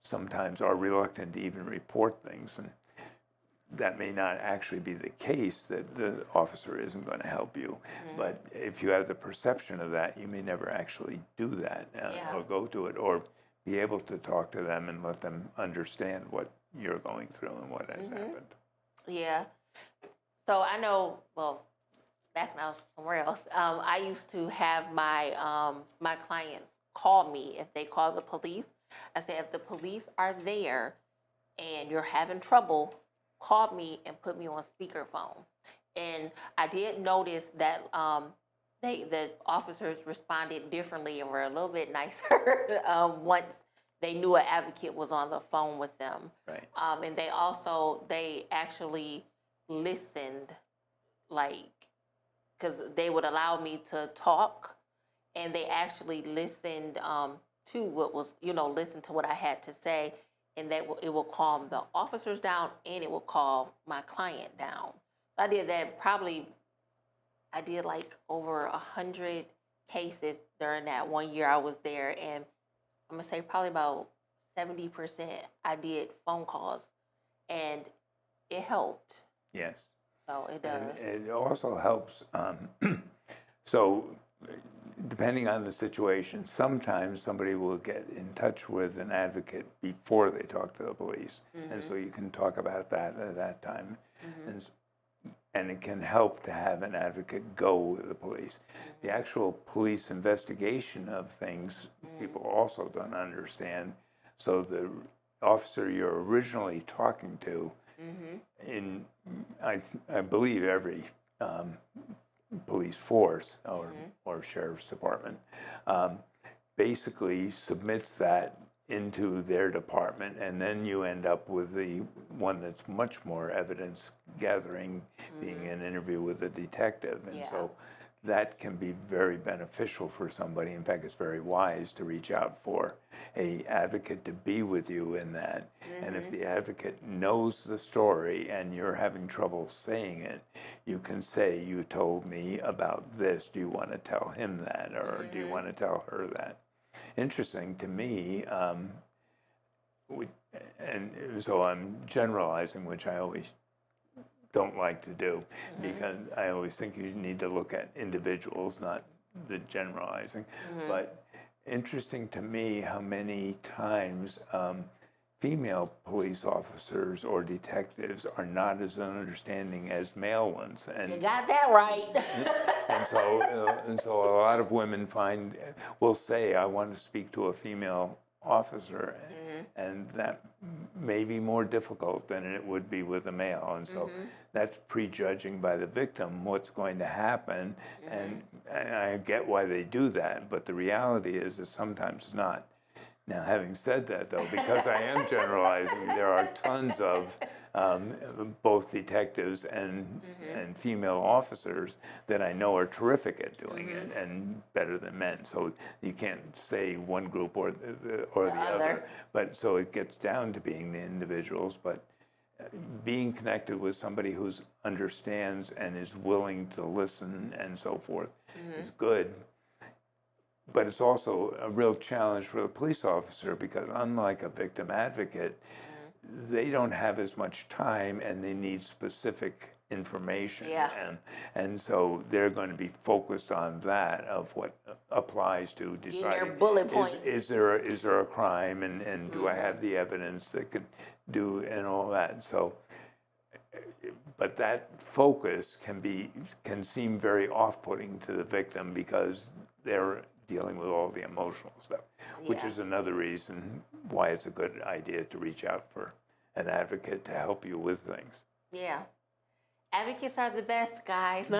B: sometimes are reluctant to even report things. And that may not actually be the case, that the officer isn't going to help you. But if you have the perception of that, you may never actually do that or go to it, or be able to talk to them and let them understand what you're going through and what has happened.
A: Yeah. So I know, well, back when I was somewhere else, I used to have my my clients call me if they call the police. I said, if the police are there and you're having trouble, call me and put me on speakerphone. And I did notice that the officers responded differently and were a little bit nicer once they knew an advocate was on the phone with them.
B: Right.
A: And they actually listened, like, because they would allow me to talk, and they actually listened to what was, listen to what I had to say, and it will calm the officers down, and it will calm my client down. So I did that I did like over 100 cases during that 1 year I was there, and I'm gonna say probably about 70% I did phone calls, and it helped.
B: Yes.
A: So it does.
B: And it also helps. So, depending on the situation, sometimes somebody will get in touch with an advocate before they talk to the police, and so you can talk about that at that time, and it can help to have an advocate go with the police. The actual police investigation of things, people also don't understand. So the officer you're originally talking to, in I believe every police force or sheriff's department, basically submits that into their department, and then you end up with the one that's much more evidence gathering, being an interview with a detective, and so that can be very beneficial for somebody. In fact, it's very wise to reach out for a advocate to be with you in that. And if the advocate knows the story and you're having trouble saying it, you can say, you told me about this, do you want to tell him that, or do you want to tell her that? Interesting to me, and so I'm generalizing, which I always don't like to do, because I always think you need to look at individuals, not the generalizing. But interesting to me how many times female police officers or detectives are not as understanding as male ones. And
A: you got that right.
B: and so a lot of women will say, I want to speak to a female officer, and that may be more difficult than it would be with a male, and so that's prejudging by the victim what's going to happen, and I get why they do that, but the reality is that sometimes it's not. Now, having said that, though, because I am generalizing, there are tons of both detectives and female officers that I know are terrific at doing it and better than men. So you can't say one group or the other. But so it gets down to being the individuals. But being connected with somebody who understands and is willing to listen and so forth is good. But it's also a real challenge for the police officer, because unlike a victim advocate, they don't have as much time and they need specific information. And so they're going to be focused on that, of what applies to deciding
A: their bullet points.
B: Is there a crime, and do I have the evidence that could do, and all that. So, but that focus can seem very off-putting to the victim, because they're dealing with all the emotional stuff, which is another reason why it's a good idea to reach out for an advocate to help you with things.
A: Yeah. Advocates are the best, guys.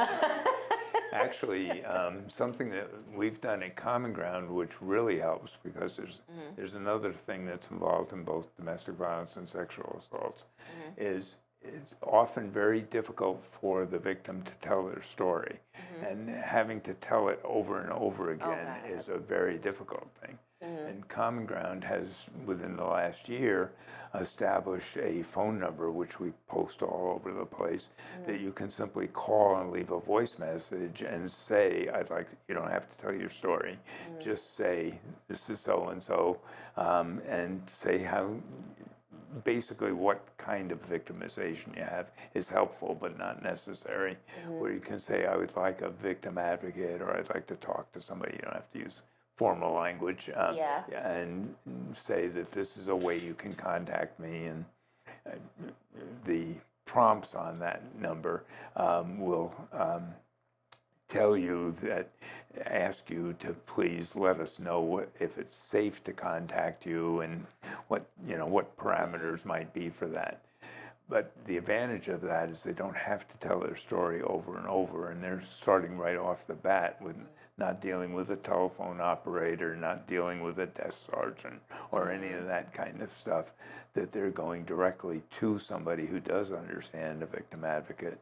B: Actually, something that we've done at Common Ground, which really helps, because there's another thing that's involved in both domestic violence and sexual assaults, is it's often very difficult for the victim to tell their story, and having to tell it over and over again is a very difficult thing. And Common Ground has, within the last year, established a phone number, which we post all over the place, that you can simply call and leave a voice message and say, you don't have to tell your story, just say, this is so-and-so, and say how, basically what kind of victimization you have is helpful but not necessary. Where you can say, I would like a victim advocate, or I'd like to talk to somebody. You don't have to use formal language, and say that this is a way you can contact me, and the prompts on that number will tell you that, ask you to please let us know if it's safe to contact you, and what parameters might be for that. but the advantage of that is they don't have to tell their story over and over, and they're starting right off the bat with not dealing with a telephone operator, not dealing with a desk sergeant, or any of that kind of stuff, that they're going directly to somebody who does understand, a victim advocate.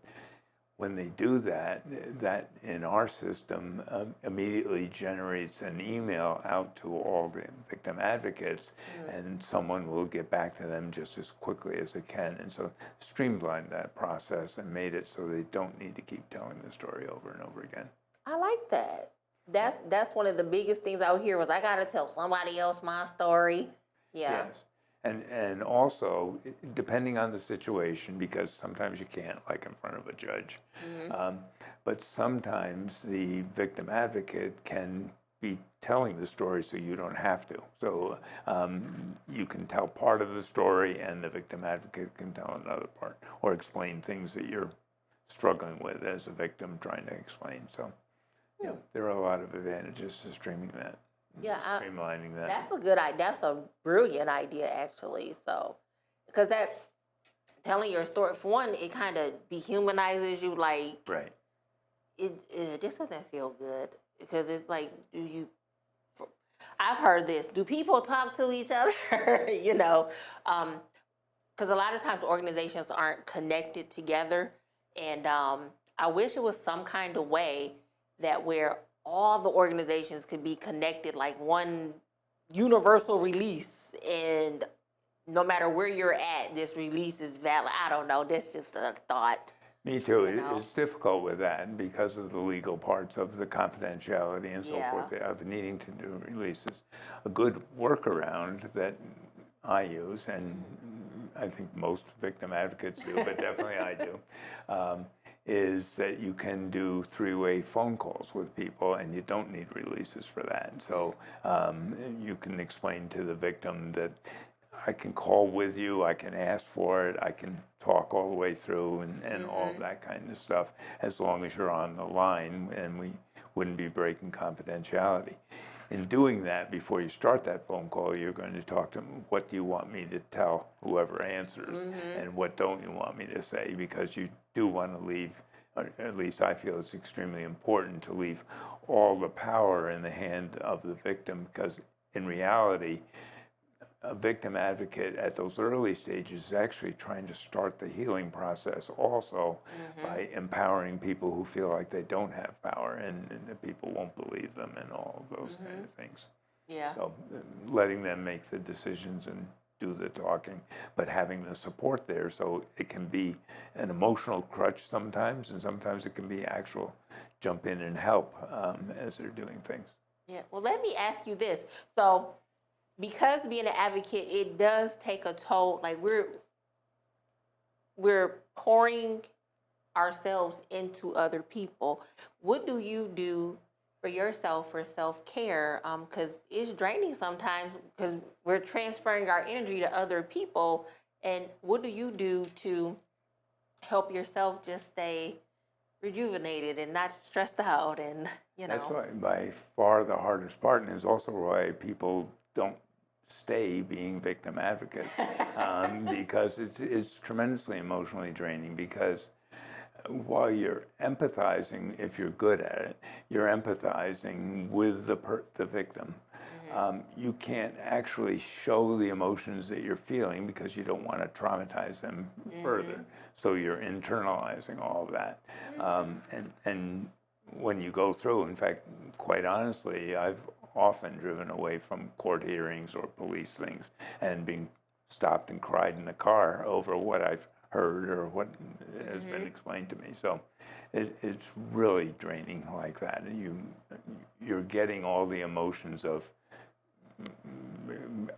B: When they do that, that in our system immediately generates an email out to all the victim advocates, and someone will get back to them just as quickly as they can. And so streamlined that process and made it so they don't need to keep telling the story over and over again.
A: I like that. That's one of the biggest things out here was I got to tell somebody else my story. Yeah.
B: Yes. And also, depending on the situation, because sometimes you can't, like in front of a judge, but sometimes the victim advocate can be telling the story so you don't have to. So you can tell part of the story and the victim advocate can tell another part, or explain things that you're struggling with as a victim trying to explain. So yeah, there are a lot of advantages to streaming that.
A: Yeah,
B: Streamlining that.
A: that's a good idea. That's a brilliant idea, actually. So, because that telling your story, for one, it kind of dehumanizes you. Like,
B: Right.
A: it just doesn't feel good because it's like, do you? I've heard this. Do people talk to each other? You know, because a lot of times organizations aren't connected together, and I wish it was some kind of way that where all the organizations could be connected, like one universal release, and no matter where you're at, this release is valid. I don't know. That's just a thought.
B: Me too.
A: You know?
B: It's difficult with that because of the legal parts of the confidentiality and so
A: Yeah.
B: forth of needing to do releases. A good workaround that I use, and I think most victim advocates do, but definitely I do, is that you can do three-way phone calls with people, and you don't need releases for that. So you can explain to the victim that I can call with you, I can ask for it, I can talk all the way through, and all of that kind of stuff, as long as you're on the line, and we wouldn't be breaking confidentiality. In doing that, before you start that phone call, you're going to talk to them, what do you want me to tell whoever answers, and what don't you want me to say, because you do want to leave, or at least I feel it's extremely important to leave all the power in the hand of the victim, because in reality, a victim advocate at those early stages is actually trying to start the healing process also by empowering people who feel like they don't have power, and that people won't believe them, and all of those kind of things.
A: Yeah.
B: So letting them make the decisions and do the talking, but having the support there, so it can be an emotional crutch sometimes, and sometimes it can be actual jump in and help as they're doing things.
A: Yeah. Well, let me ask you this. So, because being an advocate, it does take a toll. Like we're pouring ourselves into other people. What do you do for yourself for self-care? Because it's draining sometimes because we're transferring our energy to other people. And what do you do to help yourself just stay rejuvenated and not stressed out? And
B: That's why by far the hardest part, and is also why people don't stay being victim advocates, because it's tremendously emotionally draining, because while you're empathizing, if you're good at it, you're empathizing with the victim. You can't actually show the emotions that you're feeling because you don't want to traumatize them further. So you're internalizing all of that. And when you go through, in fact, quite honestly, I've often driven away from court hearings or police things and being stopped and cried in the car over what I've heard or what has been explained to me. So it's really draining like that. You're getting all the emotions of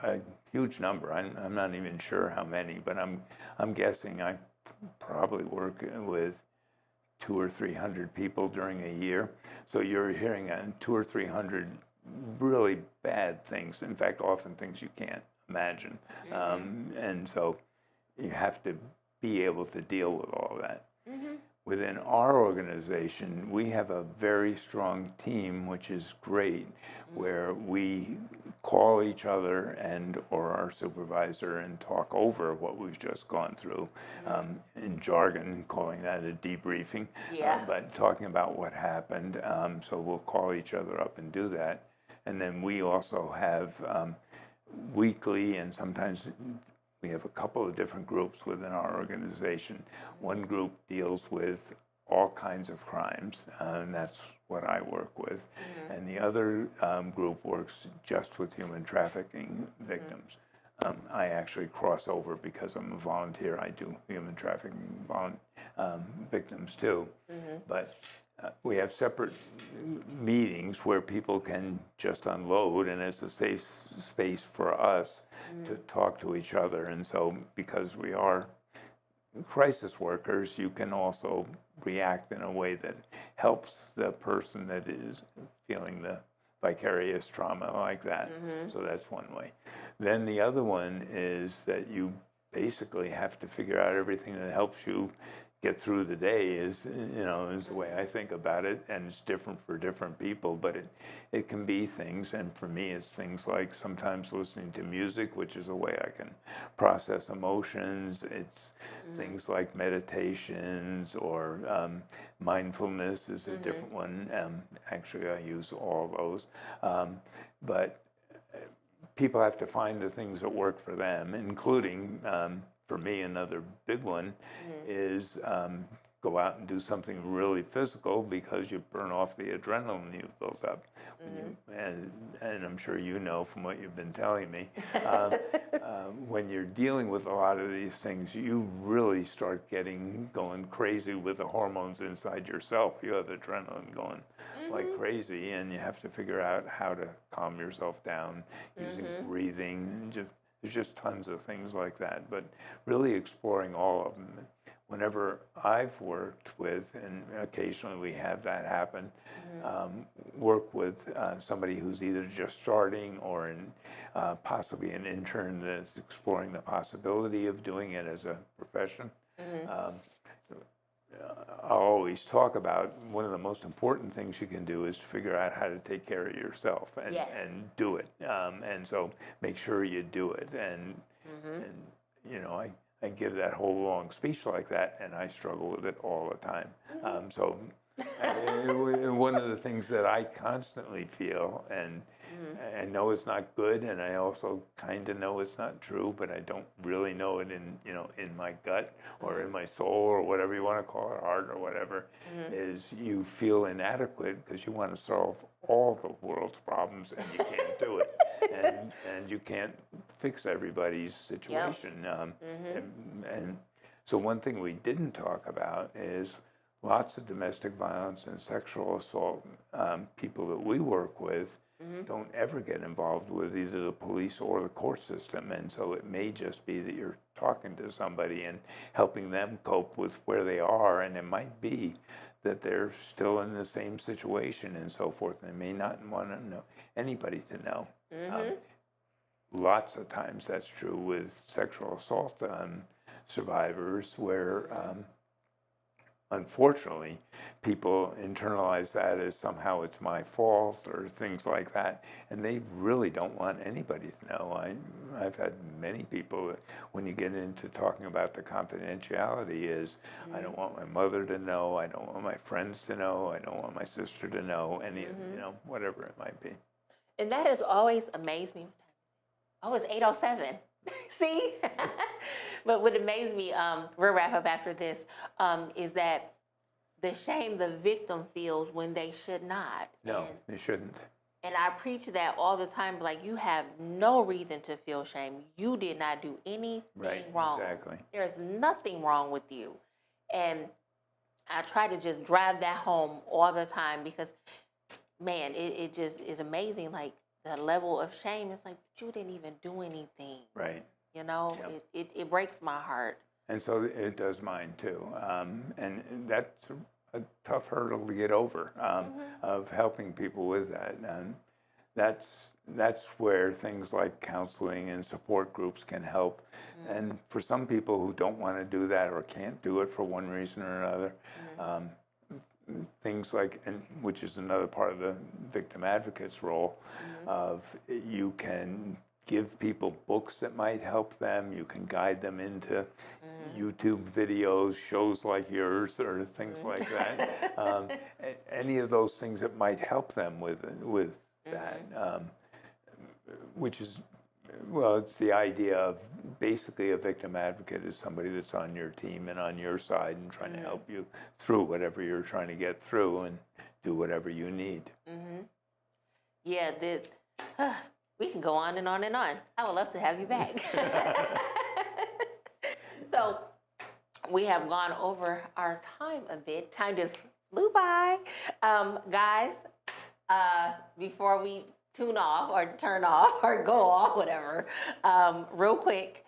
B: a huge number. I'm not even sure how many, but I'm guessing I probably work with 200 or 300 people during a year. So you're hearing 200 or 300 really bad things. In fact, often things you can't imagine. And so you have to be able to deal with all of that. Within our organization, we have a very strong team, which is great, where we call each other and or our supervisor and talk over what we've just gone through. In jargon, calling that a debriefing,
A: Yeah.
B: but talking about what happened. So we'll call each other up and do that. And then we also have weekly, and sometimes we have a couple of different groups within our organization. One group deals with all kinds of crimes, and that's what I work with. And the other group works just with human trafficking victims. I actually cross over because I'm a volunteer. I do human trafficking victims too. But we have separate meetings where people can just unload, and it's a safe space for us to talk to each other. And so, because we are crisis workers, you can also react in a way that helps the person that is feeling the vicarious trauma like that. So that's one way. Then the other one is that you basically have to figure out everything that helps you get through the day is the way I think about it, and it's different for different people, but it can be things, and for me it's things like sometimes listening to music, which is a way I can process emotions. It's things like meditations or mindfulness is a different one. Actually, I use all those, but people have to find the things that work for them, including for me, another big one is go out and do something really physical because you burn off the adrenaline you've built up. And I'm sure you know from what you've been telling me, when you're dealing with a lot of these things, you really start going crazy with the hormones inside yourself. You have adrenaline going like crazy, and you have to figure out how to calm yourself down using breathing and there's just tons of things like that, but really exploring all of them. Whenever I've worked with, and occasionally we have that happen, work with somebody who's either just starting or possibly an intern that's exploring the possibility of doing it as a profession. I'll always talk about one of the most important things you can do is to figure out how to take care of yourself and do it. And so make sure you do it. And I give that whole long speech like that, and I struggle with it all the time. So one of the things that I constantly feel, and I know it's not good, and I also kind of know it's not true, but I don't really know it in my gut or in my soul or whatever you want to call it, heart or whatever, is you feel inadequate because you want to solve all the world's problems and you can't do it. And you can't fix everybody's situation. And so one thing we didn't talk about is lots of domestic violence and sexual assault people that we work with don't ever get involved with either the police or the court system. And so it may just be that you're talking to somebody and helping them cope with where they are, and it might be that they're still in the same situation and so forth. They may not want to know anybody to know. Lots of times that's true with sexual assault survivors where unfortunately, people internalize that as somehow it's my fault or things like that, and they really don't want anybody to know. I've had many people that when you get into talking about the confidentiality is, I don't want my mother to know, I don't want my friends to know, I don't want my sister to know, any whatever it might be.
A: And that has always amazed me. Oh, it's 8:07. See? But what amazed me, we'll wrap up after this, is that the shame the victim feels when they should not.
B: No, they shouldn't.
A: And I preach that all the time, like, you have no reason to feel shame. You did not do anything wrong.
B: Exactly.
A: There's nothing wrong with you. And I try to just drive that home all the time because, man, it just is amazing, like, the level of shame. It's like, but you didn't even do anything.
B: Right.
A: You know, it breaks my heart.
B: And so it does mine too. And that's a tough hurdle to get over, of helping people with that. And that's where things like counseling and support groups can help. And for some people who don't want to do that or can't do it for one reason or another, things like, and which is another part of the victim advocate's role, of you can give people books that might help them. You can guide them into YouTube videos, shows like yours, or things like that. Any of those things that might help them with that, which is, well, it's the idea of basically a victim advocate is somebody that's on your team and on your side and trying to help you through whatever you're trying to get through and do whatever you need.
A: Yeah, we can go on and on and on. I would love to have you back. So we have gone over our time a bit. Time just flew by. Guys, before we tune off or turn off or go off, whatever, real quick,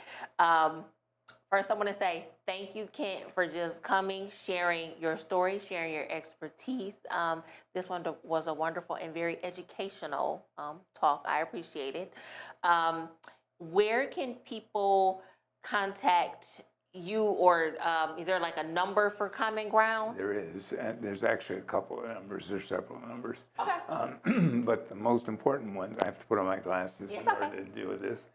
A: first I want to say thank you, Kent, for just coming, sharing your story, sharing your expertise. This one was a wonderful and very educational talk. I appreciate it. Where can people contact you, or is there like a number for Common Ground?
B: There is. There's actually a couple of numbers. There's several numbers.
A: Okay.
B: But the most important one, I have to put on my glasses in order to deal with this,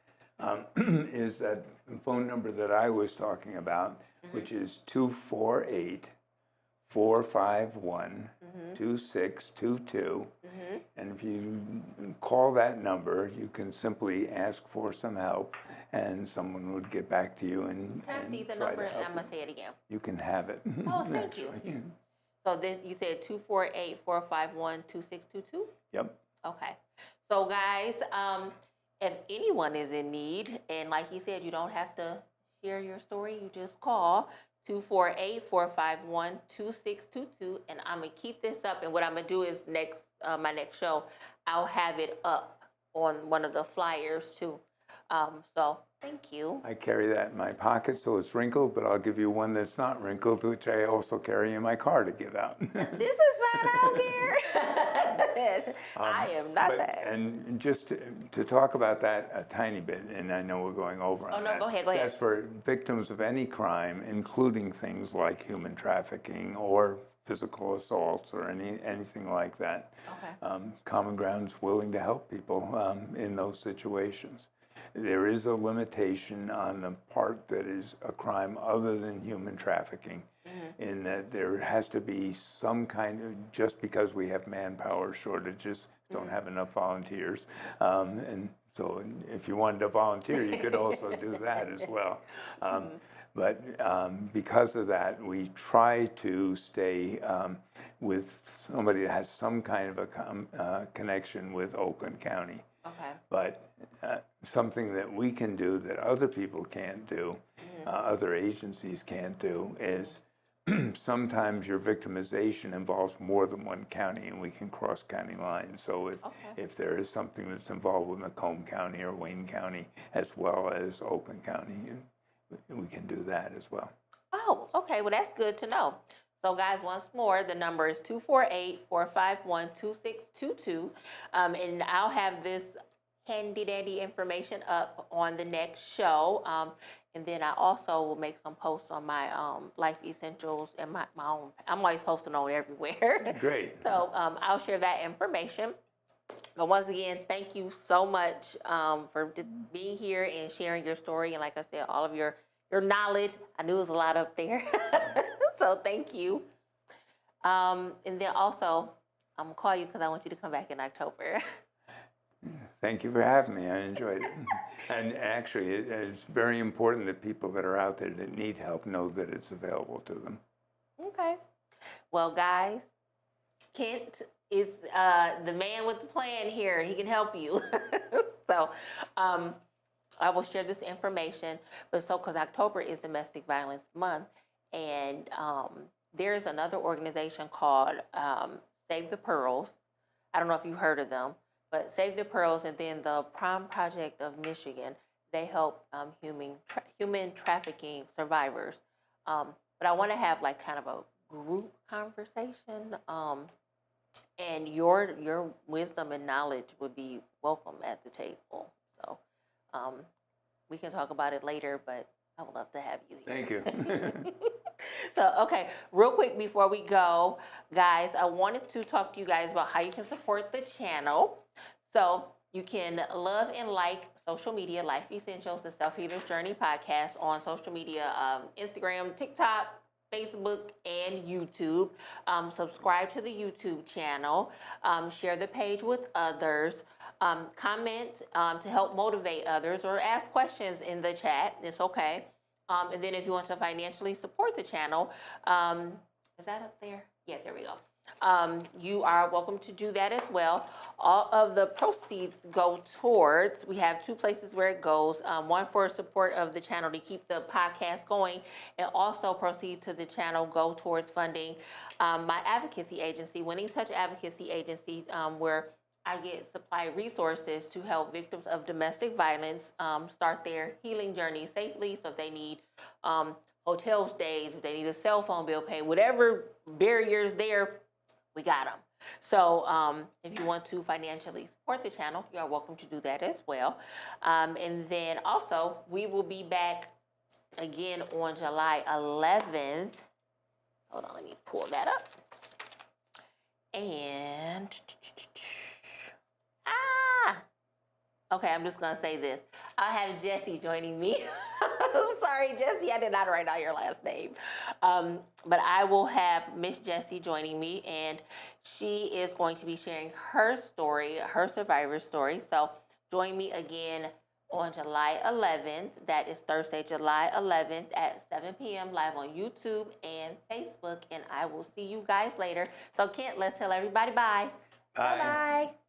B: is that phone number that I was talking about, which is 248-451-2622. And if you call that number, you can simply ask for some help, and someone would get back to you and
A: Can I see the
B: try to
A: number?
B: help
A: I'm going to say it again.
B: you. You can have it.
A: Oh, thank you.
B: actually.
A: So this, you said 248-451-2622?
B: Yep.
A: Okay. So guys, if anyone is in need, and like you said, you don't have to share your story, you just call 248-451-2622, and I'm gonna keep this up, and what I'm gonna do is my next show, I'll have it up on one of the flyers too. So thank you.
B: I carry that in my pocket, so it's wrinkled, but I'll give you one that's not wrinkled, which I also carry in my car to give out.
A: This is fine, I don't care. I am not that.
B: And just to talk about that a tiny bit, and I know we're going over on that.
A: Go ahead.
B: That's for victims of any crime, including things like human trafficking or physical assaults or anything like that.
A: Okay.
B: Common Ground's willing to help people in those situations. There is a limitation on the part that is a crime other than human trafficking, in that there has to be some kind of, just because we have manpower shortages, don't have enough volunteers, and so if you wanted to volunteer, you could also do that as well. But because of that, we try to stay with somebody that has some kind of a connection with Oakland County.
A: Okay.
B: But something that we can do that other people can't do, other agencies can't do, is sometimes your victimization involves more than one county, and we can cross county lines. So if there is something that's involved with Macomb County or Wayne County, as well as Oakland County, we can do that as well.
A: Oh, okay. Well, that's good to know. So, guys, once more, the number is 248-451-2622. And I'll have this handy-dandy information up on the next show. And then I also will make some posts on my Life Essentials and my own. I'm always posting on everywhere.
B: Great.
A: So I'll share that information. But once again, thank you so much for just being here and sharing your story. And like I said, all of your knowledge. I knew there was a lot up there. So thank you. And then also, I'm going to call you because I want you to come back in October.
B: Thank you for having me. I enjoyed it. And actually, it's very important that people that are out there that need help know that it's available to them.
A: Okay. Well, guys, Kent is the man with the plan here. He can help you. So I will share this information. But so, because October is Domestic Violence Month, and there's another organization called Save the Pearls. I don't know if you've heard of them. But Save the Pearls and then the Prom Project of Michigan, they help human trafficking survivors. But I want to have like kind of a group conversation, and your wisdom and knowledge would be welcome at the table. So we can talk about it later, but I would love to have you here.
B: Thank you.
A: So, okay, real quick before we go, guys, I wanted to talk to you guys about how you can support the channel. So, you can love and like social media, Life Essentials, the Self Healer's Journey podcast on social media, Instagram, TikTok, Facebook, and YouTube. Subscribe to the YouTube channel. Share the page with others. Comment to help motivate others or ask questions in the chat. It's okay. And then if you want to financially support the channel, is that up there? Yeah, there we go. You are welcome to do that as well. All of the proceeds go towards, we have two places where it goes. One for support of the channel to keep the podcast going, and also proceeds to the channel go towards funding my advocacy agency, Winning Touch Advocacy Agency, where I get supply resources to help victims of domestic violence start their healing journey safely. So if they need hotel stays, if they need a cell phone bill paid, whatever barriers there, we got them. So if you want to financially support the channel, you're welcome to do that as well. And then also, we will be back again on July 11th. Hold on, let me pull that up. And, okay, I'm just going to say this. I have Jessie joining me. Sorry, Jessie, I did not write out your last name. But I will have Miss Jessie joining me, and she is going to be sharing her story, her survivor story. So join me again on July 11th. That is Thursday, July 11th at 7 p.m. live on YouTube and Facebook. And I will see you guys later. So Kent, let's tell everybody bye.
B: Bye.
A: Bye-bye.